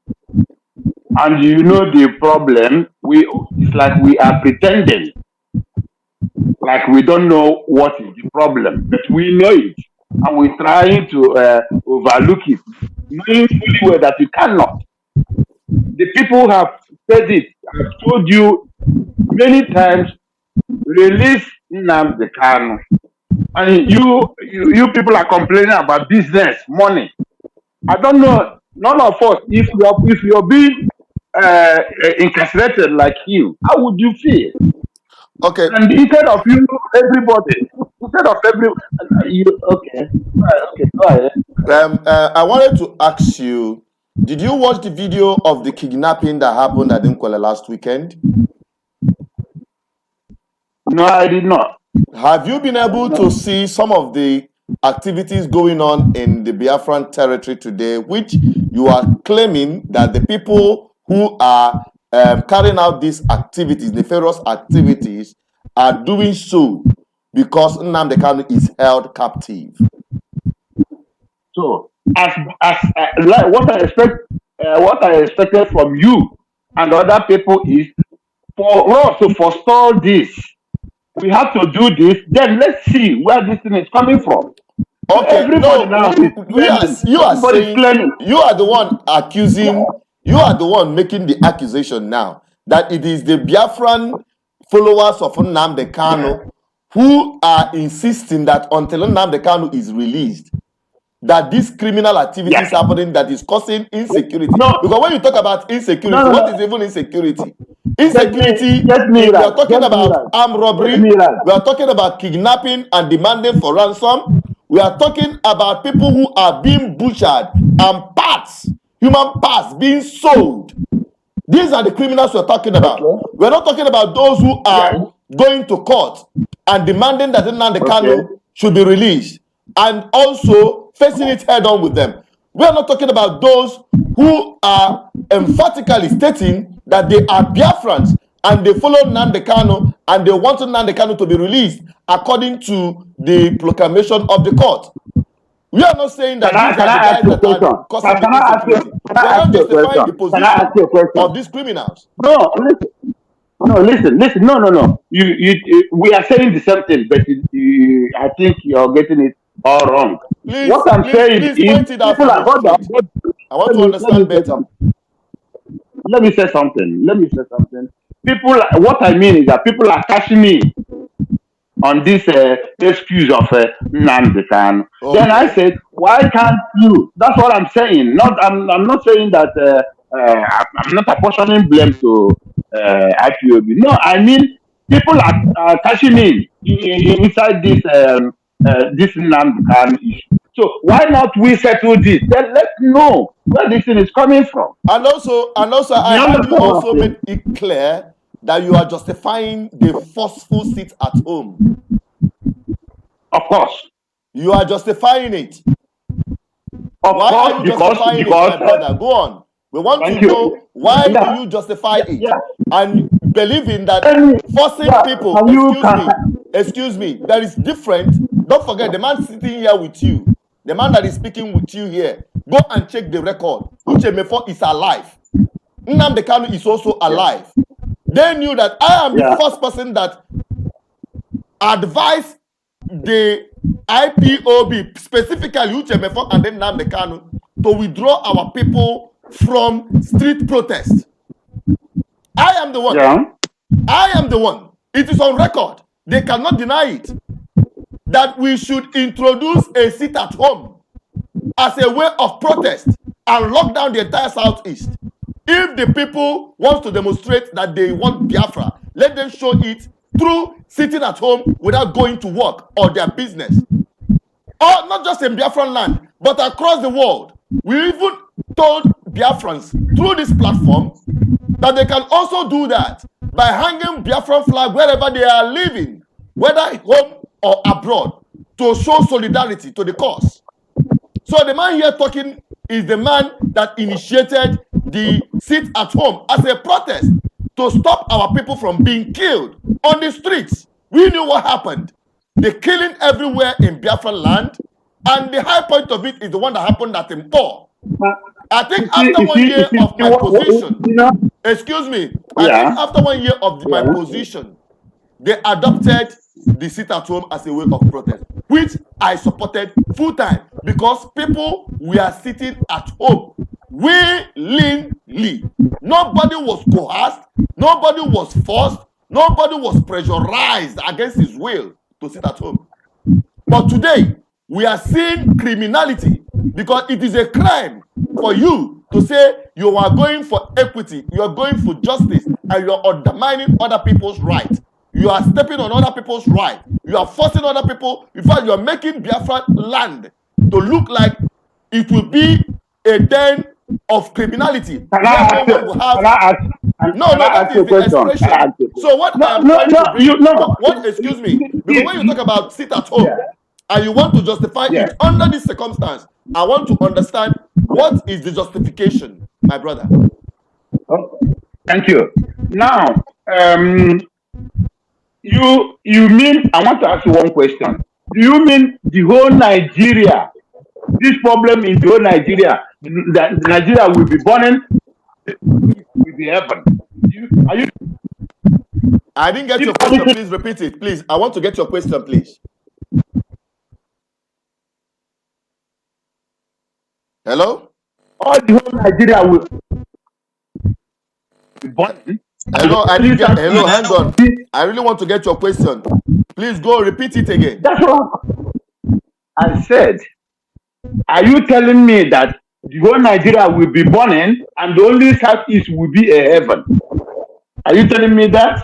[SPEAKER 6] And you know the problem, it's like we are pretending, like we don't know what is the problem, but we know it, and we're trying to overlook it, knowing fully well that you cannot. The people have said it, I've told you many times, release Nnamdi Kanu. And you people are complaining about business, money. I don't know, none of us, if you're being incarcerated like him, how would you feel?
[SPEAKER 1] Okay.
[SPEAKER 6] And instead of everybody, okay, go ahead.
[SPEAKER 1] I wanted to ask you, did you watch the video of the kidnapping that happened at Nkwale last weekend?
[SPEAKER 6] No, I did not.
[SPEAKER 1] Have you been able to see some of the activities going on in the Biafran territory today, which you are claiming that the people who are carrying out these activities, nefarious activities, are doing so because Nnamdi Kanu is held captive?
[SPEAKER 6] So, like what I expected from you and other people is for us to forestall this. We have to do this. Then let's see where this thing is coming from.
[SPEAKER 1] Okay,
[SPEAKER 6] Everybody now is
[SPEAKER 1] you are saying
[SPEAKER 6] claiming.
[SPEAKER 1] you are the one accusing. You are the one making the accusation now that it is the Biafran followers of Nnamdi Kanu who are insisting that until Nnamdi Kanu is released, that this criminal activity is happening that is causing insecurity.
[SPEAKER 6] No.
[SPEAKER 1] Because when you talk about insecurity,
[SPEAKER 6] No.
[SPEAKER 1] what is even insecurity? Insecurity,
[SPEAKER 6] we
[SPEAKER 1] are talking about armed robbery, we are talking about kidnapping and demanding for ransom, we are talking about people who are being butchered and parts, human parts being sold. These are the criminals we're talking about. Okay. We're not talking about those who are going to court and demanding that Nnamdi Kanu should be released and also facing it head on with them. We are not talking about those who are emphatically stating that they are Biafrans and they follow Nnamdi Kanu and they want Nnamdi Kanu to be released according to the proclamation of the court. We are not saying that these are the guys that are causing the insecurity. We are not justifying the position of these criminals.
[SPEAKER 6] Listen. No. We are saying the same thing, but I think you're getting it all wrong. What I'm saying is, people are.
[SPEAKER 1] I want to understand better.
[SPEAKER 6] Let me say something. People, what I mean is that people are cashing in on this excuse of Nnamdi Kanu. Okay. Then I said, why can't you? That's what I'm saying. I'm not saying that I'm not apportioning blame to IPOB. No, I mean people are cashing in inside this Nnamdi Kanu issue. So why not we settle this? Then let's know where this thing is coming from.
[SPEAKER 1] And also, I have you also made it clear that you are justifying the forceful sit at home.
[SPEAKER 6] Of course.
[SPEAKER 1] You are justifying it.
[SPEAKER 6] Why are you justifying it, my
[SPEAKER 1] brother? Go on. We want to know why do you justify it? And believing that forcing people, excuse me, that is different. Don't forget, the man sitting here with you, the man that is speaking with you here, go and check the record. Uchemefo is alive. Nnamdi Kanu is also alive. They knew that I am the first person that advised the IPOB, specifically Uchemefo and then Nnamdi Kanu, to withdraw our people from street protest. I am the one. I am the one. It is on record. They cannot deny it. That we should introduce a sit at home as a way of protest and lock down the entire Southeast. If the people want to demonstrate that they want Biafra, let them show it through sitting at home without going to work or their business. Or not just in Biafran land, but across the world. We even told Biafrans through this platform that they can also do that by hanging Biafran flag wherever they are living, whether home or abroad, to show solidarity to the cause. So the man here talking is the man that initiated the sit at home as a protest to stop our people from being killed on the streets. We knew what happened. The killing everywhere in Biafran land, and the high point of it is the one that happened at Impo. I think after 1 year of my position, excuse me, I think after 1 year of my position, they adopted the sit at home as a way of protest, which I supported full time because people were sitting at home willingly. Nobody was coerced, nobody was forced, nobody was pressurized against his will to sit at home. But today, we are seeing criminality because it is a crime for you to say you are going for equity, you are going for justice, and you are undermining other people's rights. You are stepping on other people's rights. You are forcing other people. In fact, you are making Biafra land to look like it will be a den of criminality. That is the expression. So what I'm trying to bring, excuse me, because when you talk about sit at home and you want to justify it under this circumstance, I want to understand what is the justification, my brother.
[SPEAKER 6] Thank you. Now, you mean, I want to ask you one question. Do you mean the whole Nigeria this problem in the whole Nigeria, Nigeria will be burning, will be heaven. Are you?
[SPEAKER 1] I didn't get your question. Please repeat it. Please, I want to get your question, please. Hello?
[SPEAKER 6] All the whole Nigeria will be burning.
[SPEAKER 1] Hello, I didn't get. Hello, hang on. I really want to get your question. Please go repeat it again.
[SPEAKER 6] That's what I said. Are you telling me that the whole Nigeria will be burning and the only southeast will be a heaven? Are you telling me that?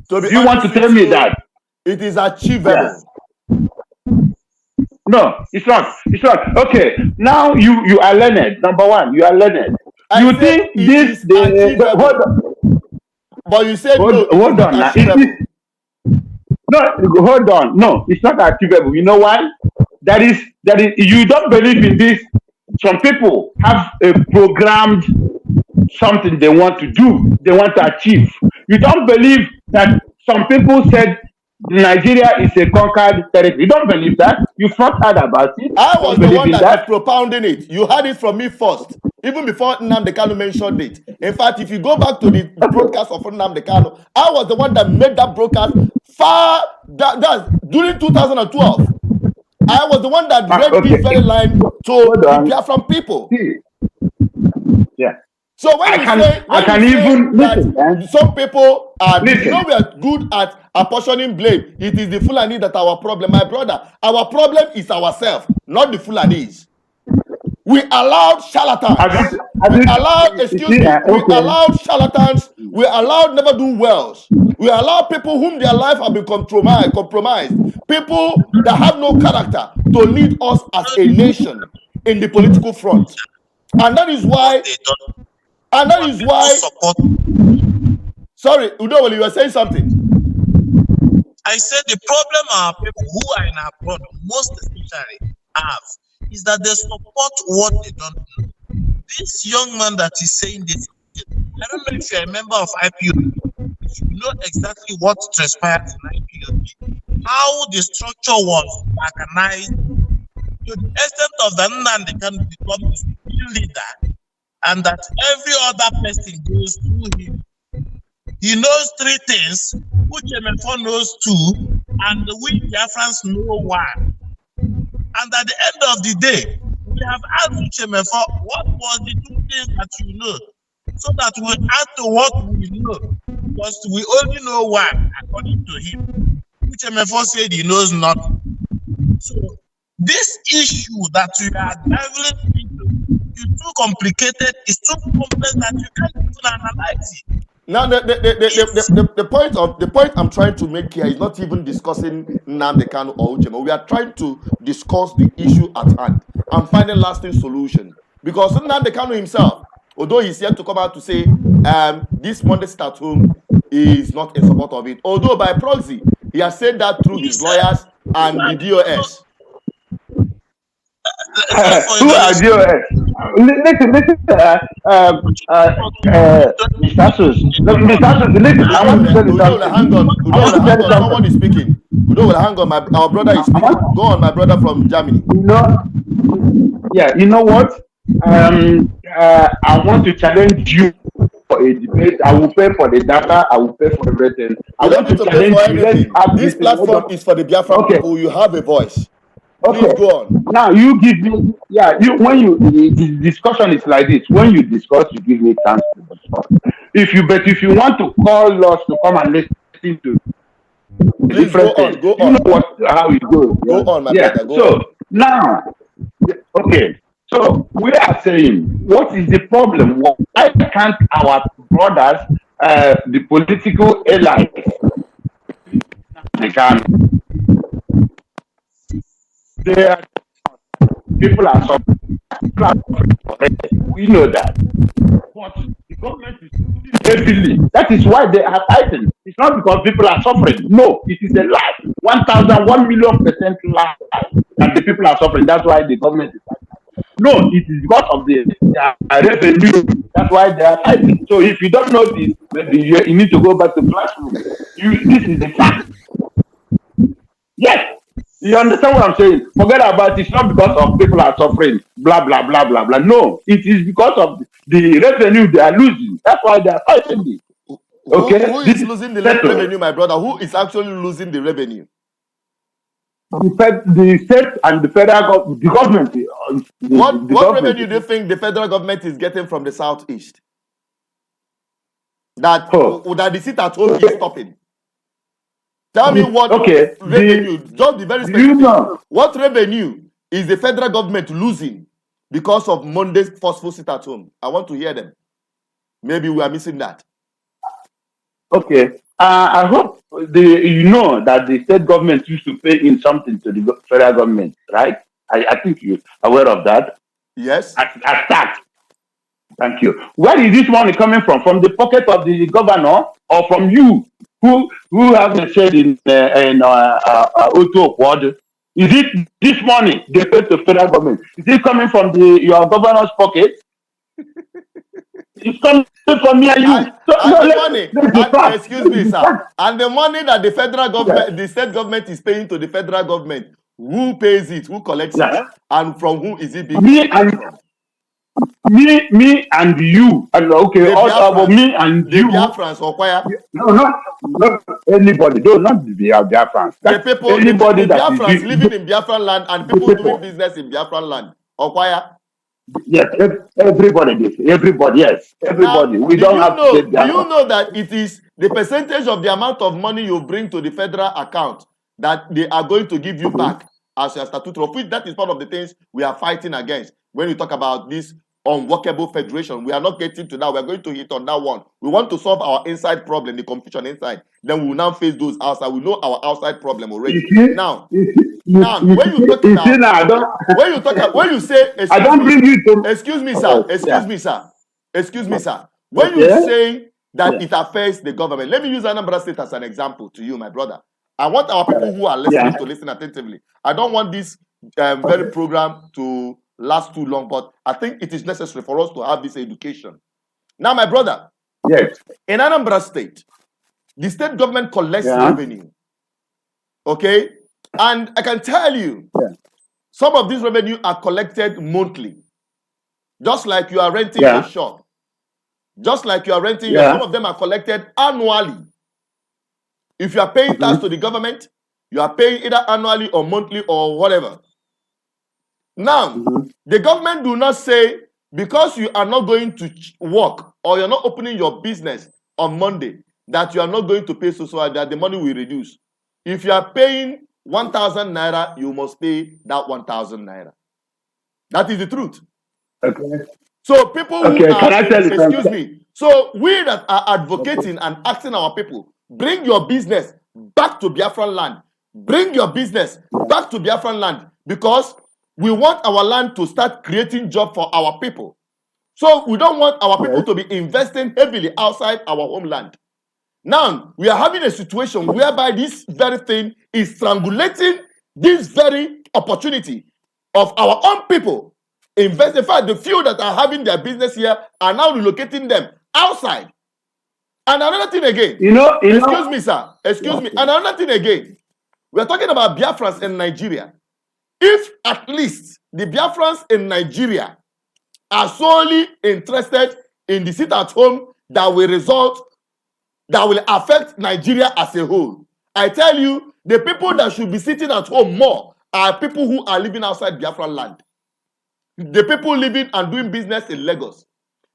[SPEAKER 1] So
[SPEAKER 6] do you want to tell me that
[SPEAKER 1] it is achievable?
[SPEAKER 6] Yes. No, it's not. It's not. Okay. Now you are learned. Number one, you are learned. You think this hold on.
[SPEAKER 1] But you said
[SPEAKER 6] hold on. No, hold on. No, it's not achievable. You know why? That is you don't believe in this. Some people have a programmed something they want to do, they want to achieve. You don't believe that some people said Nigeria is a conquered territory. You don't believe that? You've not heard about it.
[SPEAKER 1] I was the one that was propounding it. You heard it from me first, even before Nnamdi Kanu mentioned it. In fact, if you go back to the broadcast of Nnamdi Kanu, I was the one that made that broadcast during 2012. I was the one that read this very line to the Biafran people.
[SPEAKER 6] Yeah.
[SPEAKER 1] So when some people are, we are good at apportioning blame. It is the Fulani that are our problem, my brother. Our problem is ourselves, not the Fulanis. We allowed charlatans. We allowed charlatans. We allowed never do wells. We allowed people whom their life have been compromised. People that have no character to lead us as a nation in the political front. And that is why. Sorry, Udowoli, you were saying something.
[SPEAKER 3] I said the problem our people who are in abroad most especially have is that they support what they don't know. This young man that is saying this, I don't know if you're a member of IPOB, if you know exactly what transpired in IPOB, how the structure was organized to the extent of the Nnamdi Kanu become the leader, and that every other person goes through him. He knows three things, which MFO knows two, and we Biafrans know one. And at the end of the day, we have asked MFO what was the two things that you know, so that we add to what we know, because we only know one according to him, which MFO said he knows nothing. So this issue that we are delving into is too complicated, it's too complex that you can't even analyze it.
[SPEAKER 1] Now, the point I'm trying to make here is not even discussing Nnamdi Kanu or Uchema. We are trying to discuss the issue at hand and find a lasting solution. Because Nnamdi Kanu himself, although he's yet to come out to say this Monday start home is not in support of it, although by proxy he has said that through his lawyers and the DOS.
[SPEAKER 6] Who are DOS? Listen, Mr. Sus, listen, I want to tell you something.
[SPEAKER 1] Hang on, someone is speaking. Hang on, our brother is speaking. Go on, my brother from Germany.
[SPEAKER 6] You know what? I want to challenge you for a debate. I will pay for the data. I will pay for everything. I want to challenge you.
[SPEAKER 1] This platform is for the Biafran people. You have a voice.
[SPEAKER 6] Okay.
[SPEAKER 1] Please go on.
[SPEAKER 6] Now you give me, the discussion is like this. When you discuss, you give me chance to discuss. If you want to call us to come and listen to different things,
[SPEAKER 1] go on.
[SPEAKER 6] You know how it goes.
[SPEAKER 1] Go on, my brother. Go on.
[SPEAKER 6] Now, okay. So we are saying, what is the problem? Why can't our brothers, the political elites, people are suffering. We know that. But the government is heavily. That is why they are fighting. It's not because people are suffering. No, it is a lie. 1,000,000,000% lie that the people are suffering. That's why the government is fighting. No, it is because of the revenue. That's why they are fighting. So if you don't know this, you need to go back to classroom. This is the fact. Yes. You understand what I'm saying? Forget about it. It's not because of people are suffering, blah, blah, blah, blah, blah. No, it is because of the revenue they are losing. That's why they are fighting it. Okay?
[SPEAKER 1] Who is losing the revenue, my brother? Who is actually losing the revenue?
[SPEAKER 6] The state and the federal government.
[SPEAKER 1] What revenue do you think the federal government is getting from the southeast? That the seat at home is stopping. Tell me what revenue, just be very specific. What revenue is the federal government losing because of Monday's forceful sit at home? I want to hear them. Maybe we are missing that.
[SPEAKER 6] Okay. I hope you know that the state government used to pay in something to the federal government, right? I think you're aware of that.
[SPEAKER 1] Yes.
[SPEAKER 6] As tax. Thank you. Where is this money coming from? From the pocket of the governor or from you who have a share in Auto Quad? Is it this money they pay to federal government? Is it coming from your governor's pocket? It's coming from me and you.
[SPEAKER 1] Excuse me, sir. And the money that the federal government, the state government is paying to the federal government, who pays it? Who collects it? And from who is it being
[SPEAKER 6] me and you. Okay, all me and you.
[SPEAKER 1] The Biafrans or choir?
[SPEAKER 6] No, not anybody. No, not the Biafrans.
[SPEAKER 1] The people, anybody the Biafrans living in Biafran land and people doing business in Biafran land or choir?
[SPEAKER 6] Yes, everybody. Yes, everybody.
[SPEAKER 1] Now,
[SPEAKER 6] we don't have to say
[SPEAKER 1] do you know that it is the percentage of the amount of money you bring to the federal account that they are going to give you back as your statute of which that is part of the things we are fighting against when we talk about this unworkable federation? We are not getting to that. We are going to hit on that one. We want to solve our inside problem, the confusion inside. Then we will now face those outside. We know our outside problem already. Now, when you talk about, when you say,
[SPEAKER 6] I don't bring you to.
[SPEAKER 1] Excuse me, sir. Excuse me, sir. When you say that it affects the government, let me use Anambra State as an example to you, my brother. I want our people who are listening to listen attentively. I don't want this very program to last too long, but I think it is necessary for us to have this education. Now, my brother, in Anambra State, the state government collects revenue. Okay? And I can tell you, some of these revenue are collected monthly. Just like you are renting a shop. Just like you are renting, some of them are collected annually. If you are paying tax to the government, you are paying either annually or monthly or whatever. Now, the government do not say, because you are not going to work or you're not opening your business on Monday, that you are not going to pay social, that the money will reduce. If you are paying 1,000 naira, you must pay that 1,000 naira. That is the truth.
[SPEAKER 6] Okay.
[SPEAKER 1] So people who
[SPEAKER 6] can I tell you
[SPEAKER 1] excuse me. So we that are advocating and asking our people, bring your business back to Biafran land. Bring your business back to Biafran land, because we want our land to start creating jobs for our people. So we don't want our people to be investing heavily outside our homeland. Now, we are having a situation whereby this very thing is strangulating this very opportunity of our own people. In fact, the few that are having their business here are now relocating them outside. And another thing again. Excuse me, sir. Excuse me. And another thing again. We are talking about Biafrans in Nigeria. If at least the Biafrans in Nigeria are solely interested in the sit at home that will affect Nigeria as a whole, I tell you, the people that should be sitting at home more are people who are living outside Biafran land. The people living and doing business in Lagos.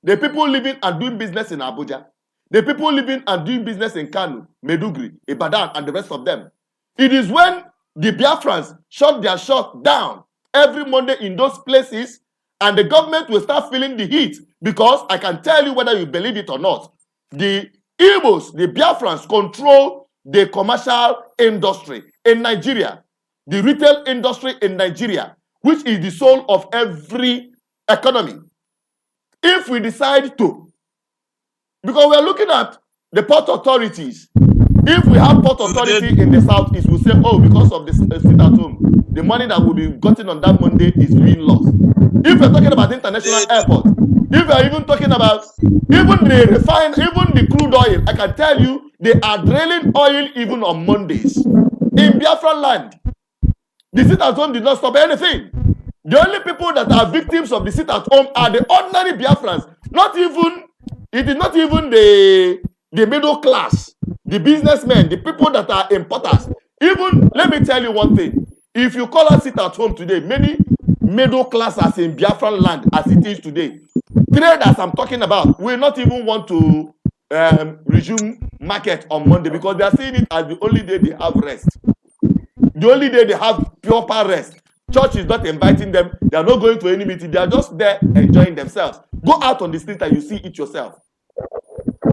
[SPEAKER 1] The people living and doing business in Abuja. The people living and doing business in Kanu, Meduguri, Ibadan, and the rest of them. It is when the Biafrans shut their shop down every Monday in those places, and the government will start feeling the heat, because I can tell you, whether you believe it or not, the Igbos, the Biafrans, control the commercial industry in Nigeria, the retail industry in Nigeria, which is the soul of every economy. If we decide to, because we are looking at the port authorities, if we have port authority in the southeast, we'll say, oh, because of the sit at home, the money that will be gotten on that Monday is being lost. If we're talking about international airport, if we're even talking about even the crude oil, I can tell you, they are drilling oil even on Mondays in Biafran land. The sit-at-home did not stop anything. The only people that are victims of the sit-at-home are the ordinary Biafrans. It is not even the middle class, the businessmen, the people that are importers. Even, let me tell you one thing. If you call us sit-at-home today, many middle classes in Biafran land as it is today, traders I'm talking about, will not even want to resume market on Monday because they are seeing it as the only day they have rest. The only day they have proper rest. Church is not inviting them. They are not going to any meeting. They are just there enjoying themselves. Go out on the street and you see it yourself.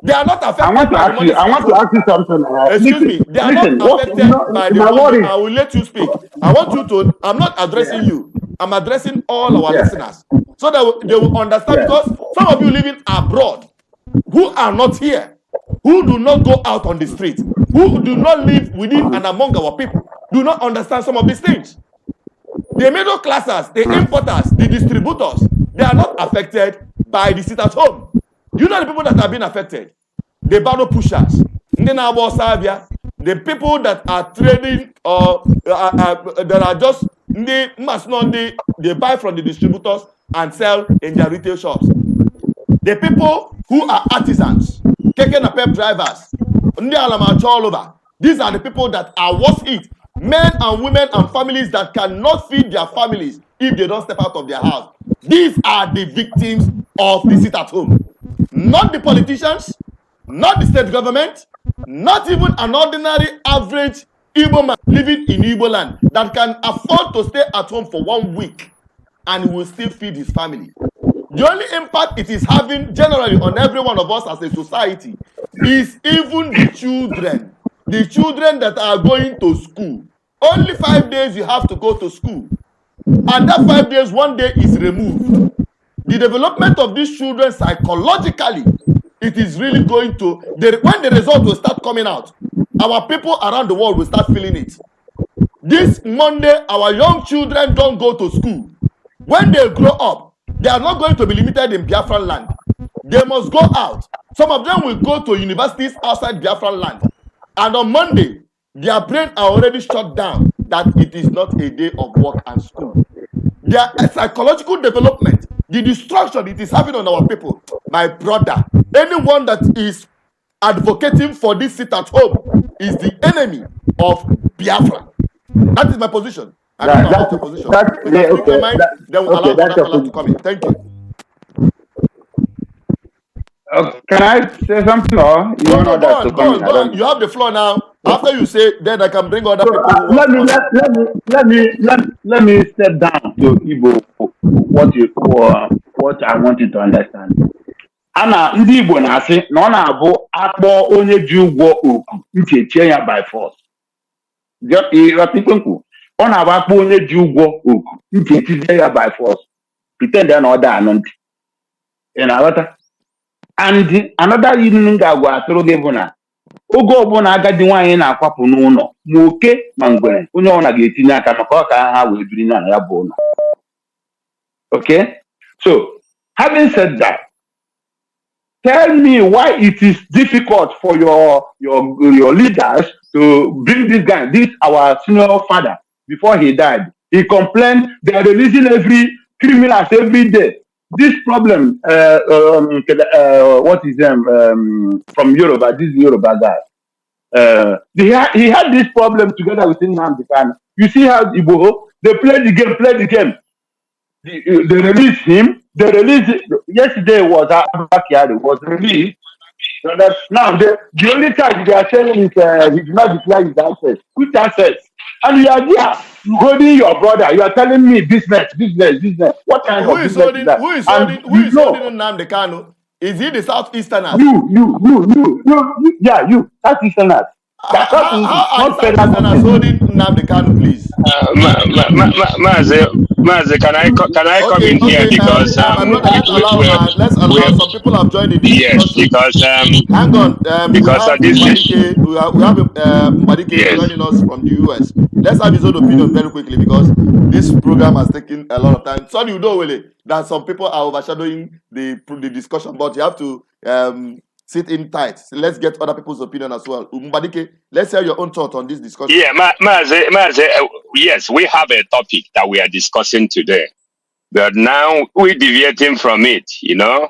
[SPEAKER 1] They are not affected.
[SPEAKER 6] I want to ask you something.
[SPEAKER 1] Excuse me. They are not affected by the money. I will let you speak. I want you to. I'm not addressing you. I'm addressing all our listeners so that they will understand. Because some of you living abroad who are not here, who do not go out on the street, who do not live within and among our people, do not understand some of these things. The middle classes, the importers, the distributors, they are not affected by the sit-at-home. You know the people that have been affected? The battle pushers, the people that are trading that are just they buy from the distributors and sell in their retail shops. The people who are artisans, keke na pep drivers, these are the people that are worth it. Men and women and families that cannot feed their families if they don't step out of their house. These are the victims of the sit-at-home. Not the politicians, not the state government, not even an ordinary average Igbo man living in Igbo land that can afford to stay at home for 1 week and will still feed his family. The only impact it is having generally on every one of us as a society is even the children. The children that are going to school. Only 5 days you have to go to school. And that 5 days, 1 day is removed. The development of these children psychologically, it is really going to, when the result will start coming out, our people around the world will start feeling it. This Monday, our young children don't go to school. When they grow up, they are not going to be limited in Biafran land. They must go out. Some of them will go to universities outside Biafran land. And on Monday, their brain are already shut down that it is not a day of work and school. Their psychological development, the destruction it is having on our people, my brother, anyone that is advocating for this sit-at-home is the enemy of Biafra. That is my position. I don't know about your position. Then we'll allow other fellows to come in. Thank you.
[SPEAKER 6] Can I say something or you want others to come in?
[SPEAKER 1] Go on. You have the floor now. After you say, then I can bring other people.
[SPEAKER 6] Let me step down to Igbo what I want you to understand. Ana ndị Igbo na-asị na ọ na-abụ akpọ onye ji ụgwọ oku nchechie ya by force. Ọ na-abụ akpọ onye ji ụgwọ oku nchechie ya by force. Pretend na ọ daa ntị. Ị na-aghọta? And another evening ga-agwa atụrụ gị bụ na oge ọbụla agadi nwaanyị na-akwapụ n'ụlọ ma oke ma ngwere onye ọbụla ga-etinye aka maka ọ ka ha wee biri na ya bụ ụlọ. Okay? So, having said that, tell me why it is difficult for your leaders to bring this guy, our senior father, before he died. He complained they are releasing criminals every day. This problem, what is from Yoruba, this Yoruba guy. He had this problem together with Nnamdi Kanu. You see how Igbo, they play the game. They release him. They released yesterday was backyard. It was released. Now the only charge they are saying is he did not declare his assets. Which assets? And you are there holding your brother. You are telling me business. What kind of business is that? Who is holding
[SPEAKER 1] Nnamdi Kanu? Is he the Southeasterners?
[SPEAKER 6] You. Yeah, you. Southeasterners.
[SPEAKER 1] How are Southeasterners holding Nnamdi Kanu, please?
[SPEAKER 4] Maze, can I come in here because
[SPEAKER 1] let's allow some people have joined the discussion.
[SPEAKER 4] Yes, because
[SPEAKER 1] hang on,
[SPEAKER 4] because
[SPEAKER 1] we have Mbadike joining us from the US. Let's have his own opinion very quickly because this program has taken a lot of time. Sorry, you know, Willie, that some people are overshadowing the discussion, but you have to sit in tight. So let's get other people's opinion as well. Mbadike, let's hear your own thought on this discussion.
[SPEAKER 4] Yeah, Maze, yes, we have a topic that we are discussing today, but now we're deviating from it, you know.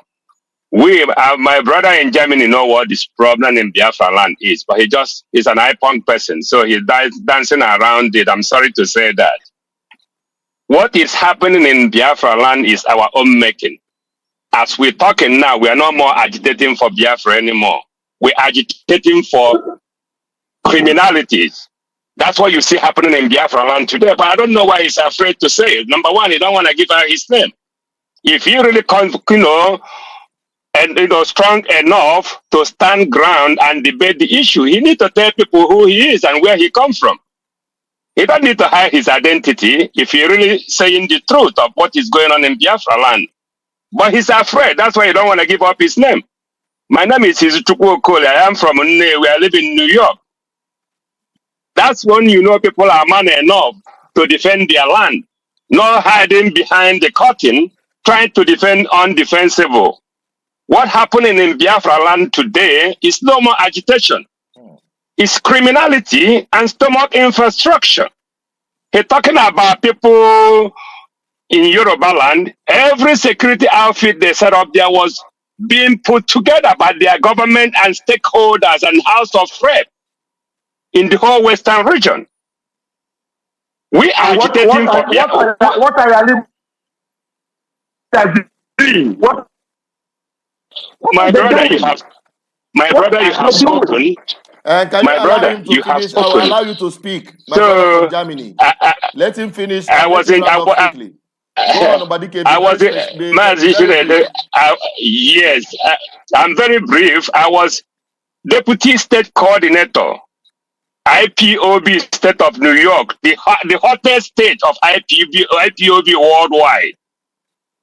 [SPEAKER 4] My brother in Germany know what this problem in Biafra land is, but he's an ipob person, so he's dancing around it. I'm sorry to say that. What is happening in Biafra land is our own making. As we're talking now, we are no more agitating for Biafra anymore. We're agitating for criminalities. That's what you see happening in Biafra land today, but I don't know why he's afraid to say it. Number one, he don't want to give out his name. If he really, strong enough to stand ground and debate the issue, he needs to tell people who he is and where he comes from. He don't need to hide his identity if he really saying the truth of what is going on in Biafra land. But he's afraid. That's why he don't want to give up his name. My name is Izuchukwu Okoli. I am from Nne. We are living in New York. That's when you know people are man enough to defend their land, not hiding behind the curtain, trying to defend undefensible. What happening in Biafra land today is no more agitation. It's criminality and stomach infrastructure. He's talking about people in Yoruba land. Every security outfit they set up there was being put together by their government and stakeholders and House of Rep in the whole Western region. We are agitating for Biafra.
[SPEAKER 6] What are you what?
[SPEAKER 4] My brother, you have spoken.
[SPEAKER 1] Can you allow him to finish? I will allow you to speak. My brother from Germany. Let him finish.
[SPEAKER 4] I was in.
[SPEAKER 1] Go on,
[SPEAKER 4] yes, I'm very brief. I was deputy state coordinator, IPOB state of New York, the hottest state of IPOB worldwide.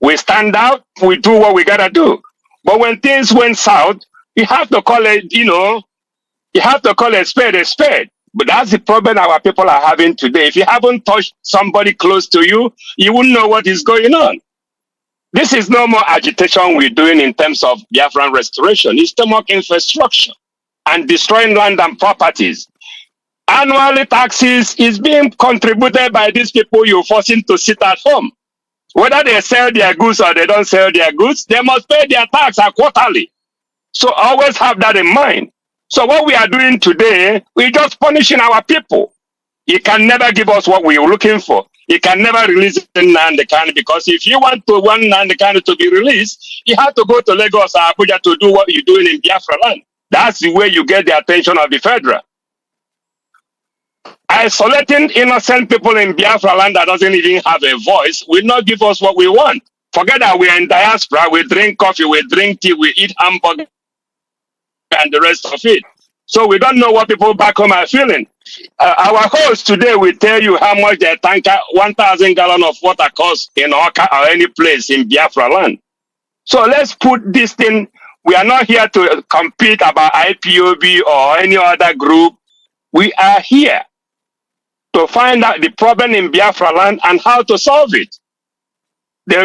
[SPEAKER 4] We stand out. We do what we gotta do. But when things went south, you have to call it, you have to call a spade a spade. But that's the problem our people are having today. If you haven't touched somebody close to you, you wouldn't know what is going on. This is no more agitation we're doing in terms of Biafran restoration. It's stomach infrastructure and destroying land and properties. Annually taxes is being contributed by these people you're forcing to sit at home. Whether they sell their goods or they don't sell their goods, they must pay their tax quarterly. So always have that in mind. So what we are doing today, we're just punishing our people. He can never give us what we are looking for. He can never release Nnamdi Kanu, because if you want Nnamdi Kanu to be released, you have to go to Lagos or Abuja to do what you're doing in Biafra land. That's the way you get the attention of the federal. Isolating innocent people in Biafra land that doesn't even have a voice will not give us what we want. Forget that we are in diaspora, we drink coffee, we drink tea, we eat hamburger and the rest of it. So we don't know what people back home are feeling. Our host today will tell you how much their tanker, 1,000 gallons of water costs in Oka or any place in Biafra land. So let's put this thing, we are not here to compete about IPOB or any other group. We are here to find out the problem in Biafra land and how to solve it.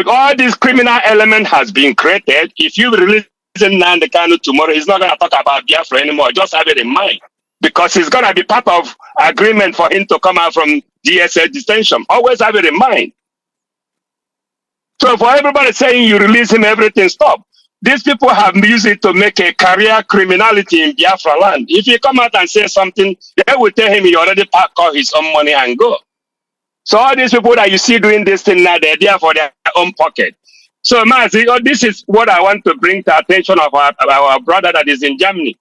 [SPEAKER 4] All this criminal element has been created. If you release Nnamdi Kanu tomorrow, he's not going to talk about Biafra anymore. Just have it in mind, because it's going to be part of agreement for him to come out from DSS detention. Always have it in mind. So for everybody saying you release him, everything stop. These people have used it to make a career criminality in Biafra land. If you come out and say something, they will tell him he already packed all his own money and go. So all these people that you see doing this thing now, they're there for their own pocket. So, Mazi, this is what I want to bring to attention of our brother that is in Germany.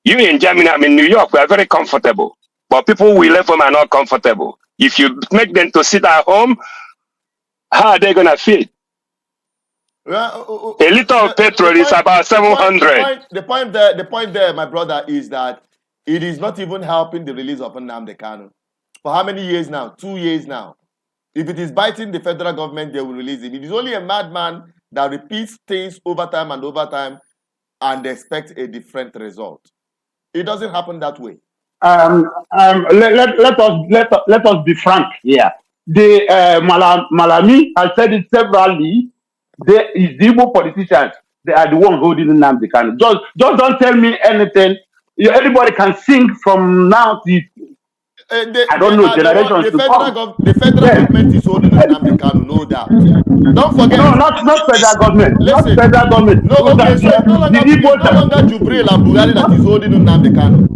[SPEAKER 4] You in Germany, I'm in New York, we are very comfortable. But people we left home are not comfortable. If you make them to sit at home, how are they going to feel? A liter of petrol is about 700.
[SPEAKER 1] The point there, my brother, is that it is not even helping the release of Nnamdi Kanu. For how many years now? 2 years now. If it is biting the federal government, they will release him. It is only a madman that repeats things over time and expects a different result. It doesn't happen that way.
[SPEAKER 6] Let us be frank here. The Malami has said it severally. There is Igbo politicians they are the one holding Nnamdi Kanu. Just don't tell me anything. Anybody can sing from now to I don't know, generations to come.
[SPEAKER 1] The federal government is holding Nnamdi Kanu, no doubt. Don't forget.
[SPEAKER 6] No, not federal government.
[SPEAKER 1] Listen,
[SPEAKER 6] not federal government.
[SPEAKER 1] No, okay, so it's no longer Jubril and Buhari that is holding Nnamdi Kanu.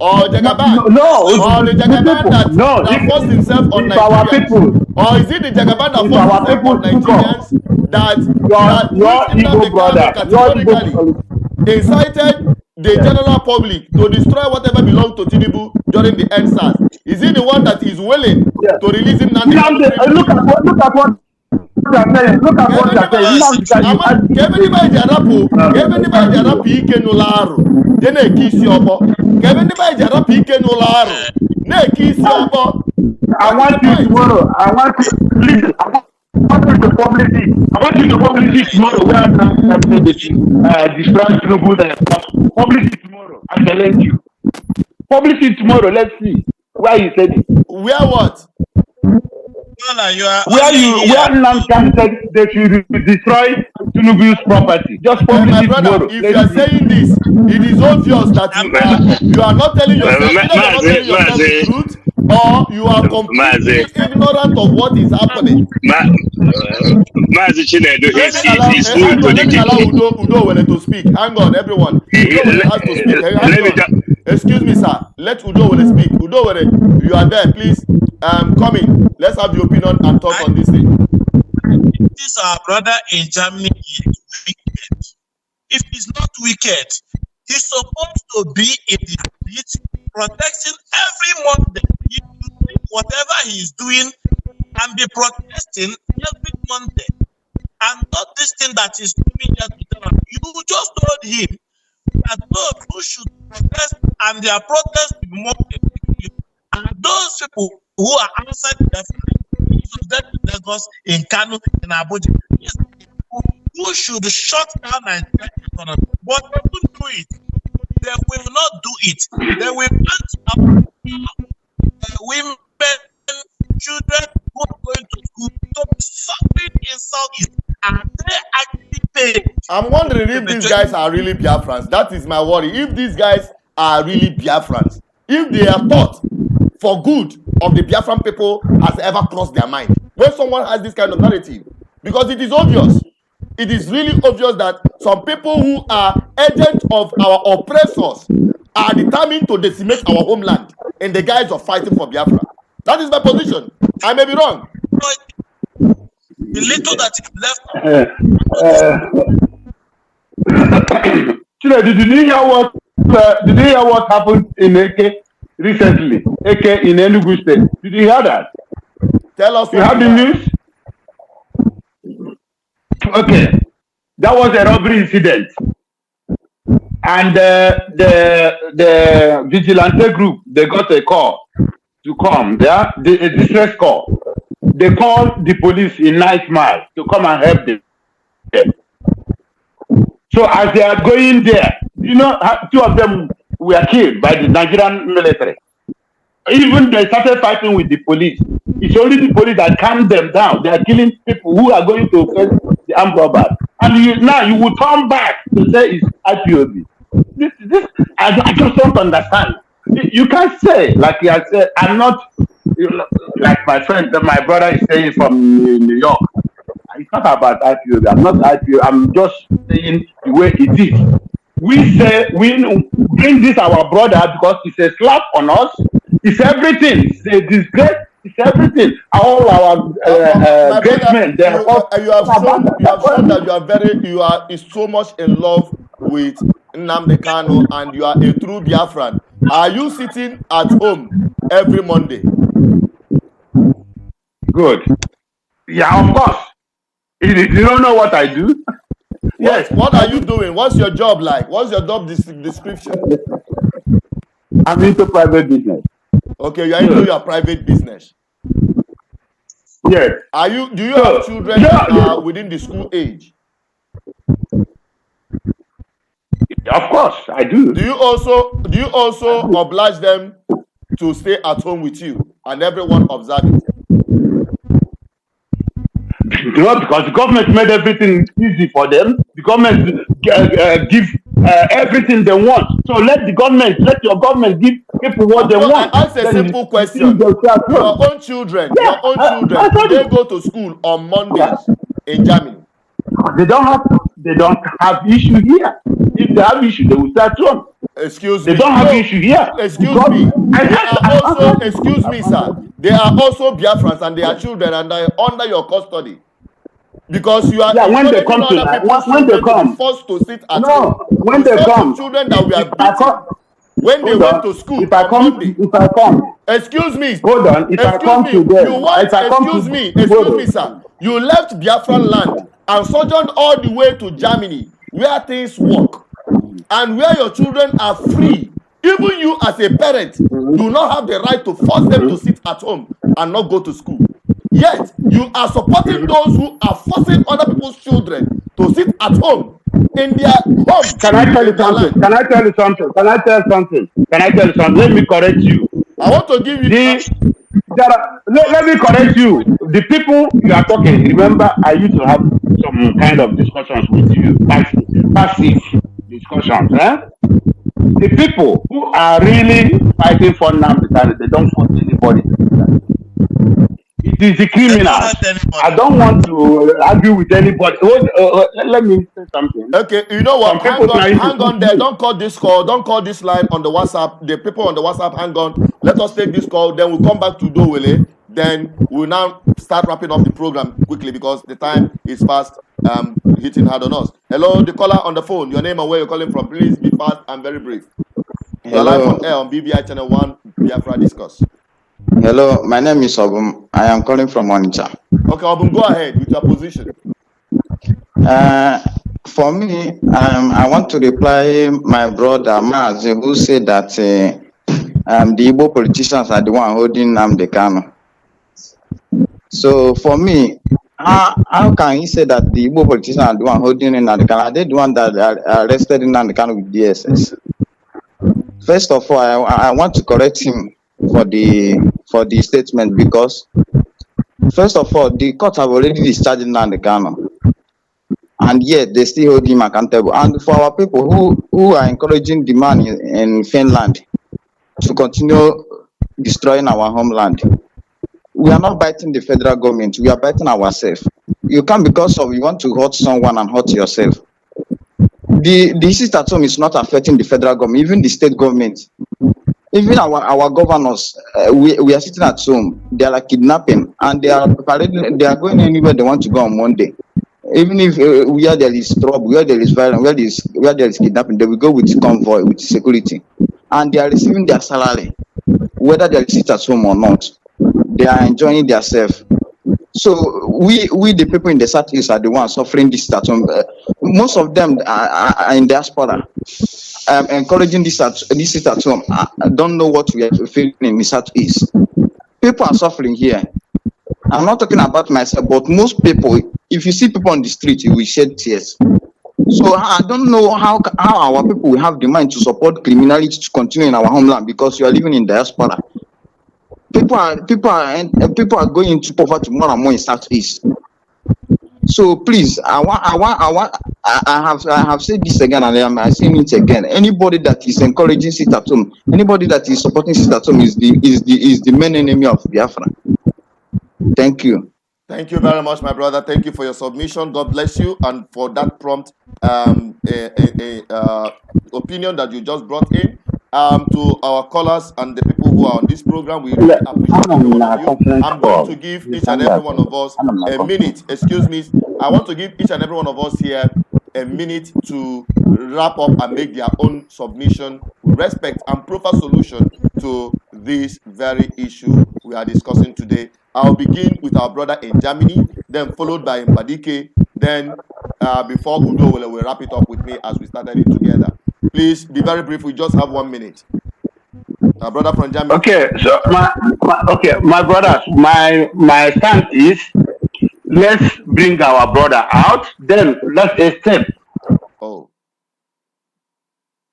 [SPEAKER 1] Or Jagaban. Or the Jagaban that forced himself on Nigerians. Or is it the Jagaban that forced himself on Nigerians that
[SPEAKER 6] your Igbo brother,
[SPEAKER 1] categorically incited the general public to destroy whatever belongs to Tinubu during the EndSARS? Is he the one that is willing to release Nnamdi Kanu?
[SPEAKER 6] Look at what they're saying. Look at what they're saying.
[SPEAKER 1] Kevin by Jarapu Ike Nolaro. Then a kiss your bo. Kevin by Jarapu Ike Nolaro. Ne kiss your bo.
[SPEAKER 6] I want you tomorrow. I want you to publish it tomorrow. Where I'm destroy Tinubu. Publish it tomorrow. I'm telling you. Publish it tomorrow. Let's see where you said it.
[SPEAKER 1] Where what?
[SPEAKER 6] Where Nnamdi Kanu said they should destroy Tinubu's property. Just publish it tomorrow.
[SPEAKER 1] If you are saying this, it is obvious that you are not telling yourself the truth, or you are completely ignorant of what is happening. Udo will to speak. Hang on, everyone. Udo has to speak. Excuse me, sir. Let Udo will speak. Udo will, you are there, please. Come in. Let's have your opinion and talk on this thing.
[SPEAKER 3] This our brother in Germany is wicked. If he's not wicked, he's supposed to be in the streets protecting every Monday. Whatever he's doing and be protesting every Monday. And not this thing that is doing just you just told him that those who should protest and their protest will be more effective. And those people who are outside the Lagos, in Kanu, in Abuja, who should shut down Nigeria economy. But they won't do it. They will not do it. They will not women, children who are going to school to be suffering in Southeast. And they actually pay.
[SPEAKER 1] I'm wondering if these guys are really Biafrans. That is my worry. If these guys are really Biafrans, if they are thought for good of the Biafran people has ever crossed their mind. When someone has this kind of narrative, because it is obvious, it is really obvious that some people who are agents of our oppressors are determined to decimate our homeland in the guise of fighting for Biafra. That is my position. I may be wrong.
[SPEAKER 3] The little that is left.
[SPEAKER 6] Did you hear what happened in Eke recently? Eke in Enugu State. Did you hear that?
[SPEAKER 1] Tell us.
[SPEAKER 6] You have the news? Okay. That was a robbery incident. And the vigilante group, they got a call to come there, a distress call. They called the police in 9 Mile to come and help them. So as they are going there, you know, 2 of them were killed by the Nigerian military. Even they started fighting with the police. It's only the police that calmed them down. They are killing people who are going to face the armed robbers. And now you will turn back to say it's IPOB. This I just don't understand. You can't say, like you have said, I'm not, like my friend, my brother is saying from New York. It's not about IPOB. I'm not IPOB. I'm just saying the way it is. We say we bring this our brother because it's a slap on us. It's everything. It's a disgrace. It's everything. All our great men. You have shown that you are so much in love with Nnamdi Kanu and you are a true Biafran. Are you sitting at home every Monday? Good. Yeah, of course. You don't know what I do?
[SPEAKER 1] Yes. What are you doing? What's your job like? What's your job description?
[SPEAKER 6] I'm into private business.
[SPEAKER 1] Okay, you are into your private business.
[SPEAKER 6] Yes.
[SPEAKER 1] Do you have children that are within the school age?
[SPEAKER 6] Of course, I do.
[SPEAKER 1] Do you also oblige them to stay at home with you and everyone observe it?
[SPEAKER 6] Because the government made everything easy for them. The government give everything they want. So let your government give people what they want.
[SPEAKER 1] I ask a simple question. Your own children, do they go to school on Mondays in Germany?
[SPEAKER 6] They don't have issue here. If they have issue, they will start home.
[SPEAKER 1] Excuse me.
[SPEAKER 6] They don't have issue here.
[SPEAKER 1] Excuse me. Excuse me, sir. They are also Biafrans and they are children and they are under your custody. Because you are
[SPEAKER 6] when they come to
[SPEAKER 1] be forced to sit at home.
[SPEAKER 6] When they come,
[SPEAKER 1] children that we are beating when they went to school
[SPEAKER 6] if I come,
[SPEAKER 1] excuse me.
[SPEAKER 6] Hold on. If I come to them,
[SPEAKER 1] excuse me, sir. You left Biafran land and sojourned all the way to Germany, where things work, and where your children are free. Even you, as a parent, do not have the right to force them to sit at home and not go to school. Yet, you are supporting those who are forcing other people's children to sit at home in their home.
[SPEAKER 6] Can I tell you something? Let me correct you.
[SPEAKER 1] I want to give you...
[SPEAKER 6] let me correct you. The people you are talking, remember, I used to have some kind of discussions with you, passive discussions. The people who are really fighting for Nnamdi Kanu, they don't want anybody. It is the criminals. I don't want to argue with anybody. Let me say something.
[SPEAKER 1] Okay, you know what? Hang on there. Don't call this call. Don't call this line on the WhatsApp. The people on the WhatsApp, hang on. Let us take this call. Then we'll come back to Dowele. Then we'll now start wrapping up the program quickly because the time is fast hitting hard on us. Hello, the caller on the phone. Your name and where you're calling from. Please be fast and very brief. You're live on air on BBI Channel 1, Biafra Discourse.
[SPEAKER 7] Hello, my name is Obum. I am calling from Onitsha.
[SPEAKER 1] Okay, Obum, go ahead with your position.
[SPEAKER 7] For me, I want to reply my brother Maz, who said that the Igbo politicians are the one holding Nnamdi Kanu. So for me, how can he say that the Igbo politicians are the one holding Nnamdi Kanu? Are they the one that arrested Nnamdi Kanu with DSS? First of all, I want to correct him for the statement because first of all, the courts have already discharged Nnamdi Kanu, and yet they still hold him accountable. And for our people who are encouraging the man in Finland to continue destroying our homeland, we are not biting the federal government, we are biting ourselves. You can't, because of you want to hurt someone and hurt yourself. The sit at home is not affecting the federal government, even the state government. Even our governors, we are sitting at home. They are like kidnapping, and they are going anywhere they want to go on Monday. Even if where there is trouble, where there is violence, where there is kidnapping, they will go with convoy, with security, and they are receiving their salary, whether they sit at home or not. They are enjoying themselves. So we the people in the Southeast are the ones suffering this at home. Most of them are in diaspora. Encouraging this sit at home. I don't know what we are feeling in the Southeast. People are suffering here. I'm not talking about myself, but most people, if you see people on the street, you will shed tears. So I don't know how our people will have the mind to support criminality to continue in our homeland because you are living in diaspora. People are going into poverty more and more in Southeast. So please, I have said this again and I'm saying it again. Anybody that is encouraging sit at home, anybody that is supporting sit at home is the main enemy of Biafra. Thank you.
[SPEAKER 1] Thank you very much, my brother. Thank you for your submission. God bless you, and for that prompt opinion that you just brought in. To our callers and the people who are on this program, we really appreciate every one of you. I'm going to give each and every one of us a minute. Excuse me. I want to give each and every one of us here a minute to wrap up and make their own submission with respect and proper solution to this very issue we are discussing today. I'll begin with our brother in Germany, then followed by Mbadike, then before Udo will wrap it up with me as we started it together. Please be very brief. We just have 1 minute. Our brother from Germany.
[SPEAKER 6] Okay, so my brothers, my stand is let's bring our brother out, then let's accept.
[SPEAKER 1] Oh,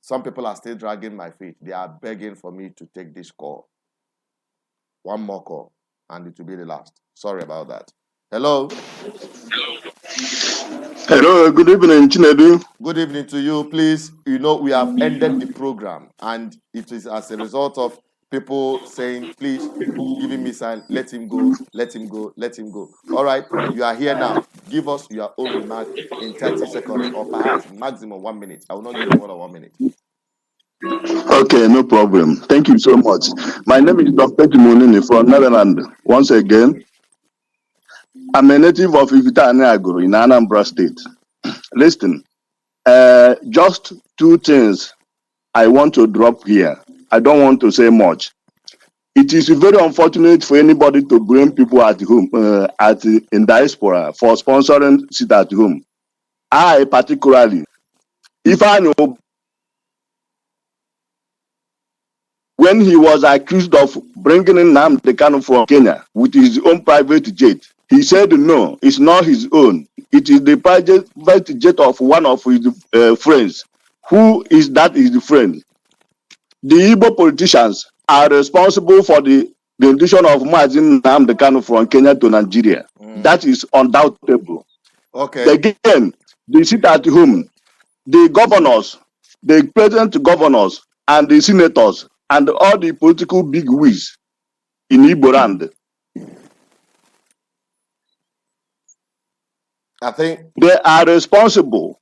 [SPEAKER 1] some people are still dragging my feet. They are begging for me to take this call. One more call, and it will be the last. Sorry about that. Hello.
[SPEAKER 8] Hello, good evening, Chinedu.
[SPEAKER 1] Good evening to you. Please, we have ended the program, and it is as a result of people saying, please, giving me sign, let him go, let him go, let him go. All right, you are here now. Give us your own remark in 30 seconds or perhaps maximum 1 minute. I will not give you more than 1 minute.
[SPEAKER 8] Okay, no problem. Thank you so much. My name is Dr. Timonini from Netherlands. Once again, I'm a native of Ivita-Aguru in Anambra State. Listen, just two things I want to drop here. I don't want to say much. It is very unfortunate for anybody to bring people at home, in diaspora for sponsoring sit at home. I particularly, if I know when he was accused of bringing in Nnamdi Kanu from Kenya with his own private jet, he said no, it's not his own. It is the private jet of one of his friends. Who is that his friend? The Igbo politicians are responsible for the rendition of Mazin Nnamdi Kanu from Kenya to Nigeria. That is undoubtable.
[SPEAKER 1] Okay.
[SPEAKER 8] Again, they sit at home. The governors, the present governors, and the senators, and all the political bigwigs in Igbo land,
[SPEAKER 1] I think
[SPEAKER 8] they are responsible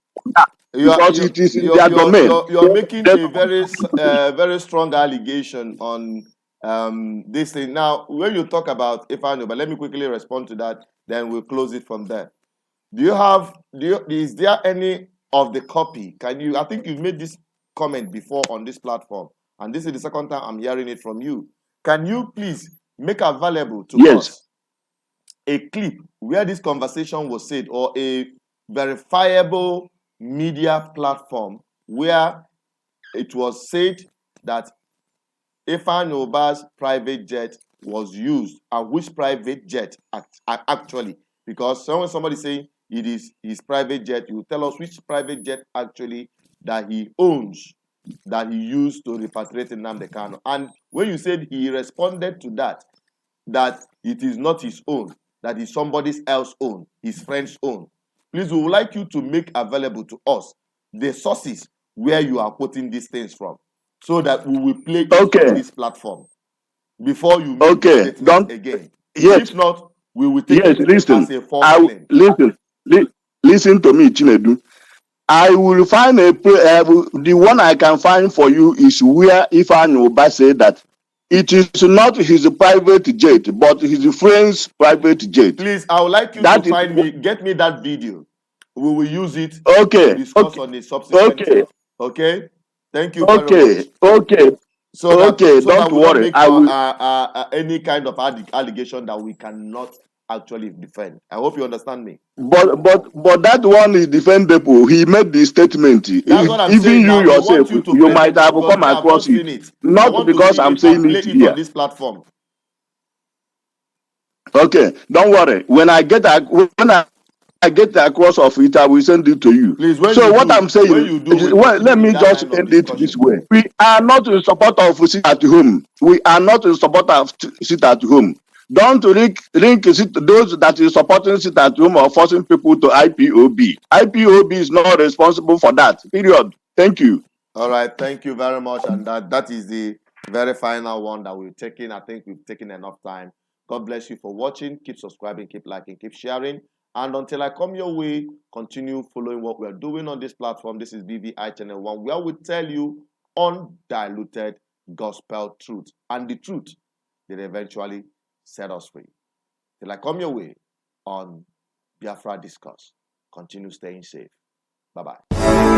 [SPEAKER 8] because it is in their domain.
[SPEAKER 1] You're making a very strong allegation on this thing. Now, when you talk about Ifeanyi, but let me quickly respond to that, then we'll close it from there. Is there any of the copy? I think you've made this comment before on this platform, and this is the second time I'm hearing it from you. Can you please make available to us a clip where this conversation was said, or a verifiable media platform where it was said that Ifeanyi Oba's private jet was used, and which private jet actually? Because when somebody saying it is his private jet, you tell us which private jet actually that he owns, that he used to repatriate Nnamdi Kanu. And when you said he responded to that it is not his own, that is somebody else's own, his friend's own. Please, we would like you to make available to us the sources where you are quoting these things from, so that we will play it on this platform before you make the statement again. If not, we will take it as a false claim.
[SPEAKER 8] Listen to me, Chinedu. I will find the one I can find for you is where Ifeanyi Oba said that it is not his private jet, but his friend's private jet.
[SPEAKER 1] Please, I would like you to get me that video. We will use it to discuss on the subsequent. Okay? Thank you very much.
[SPEAKER 8] Don't worry.
[SPEAKER 1] I will any kind of allegation that we cannot actually defend. I hope you understand me.
[SPEAKER 8] But that one is defendable. He made the statement.
[SPEAKER 1] That's what I'm
[SPEAKER 8] even
[SPEAKER 1] saying.
[SPEAKER 8] You yourself, you might have come across it. Not because I'm saying it here
[SPEAKER 1] on this platform.
[SPEAKER 8] Okay, don't worry. When I get across of it, I will send it to you.
[SPEAKER 1] Please,
[SPEAKER 8] I'm saying, let me just end it this way. We are not in support of sit at home. We are not in support of sit at home. Don't link those that is supporting sit at home or forcing people to IPOB. IPOB is not responsible for that. Period. Thank you.
[SPEAKER 1] All right. Thank you very much. And that is the very final one that we've taken. I think we've taken enough time. God bless you for watching. Keep subscribing, keep liking, keep sharing. And until I come your way, continue following what we're doing on this platform. This is BVI Channel 1, where we tell you undiluted gospel truth. And the truth that eventually set us free. Till I come your way on Biafra Discourse. Continue staying safe. Bye-bye.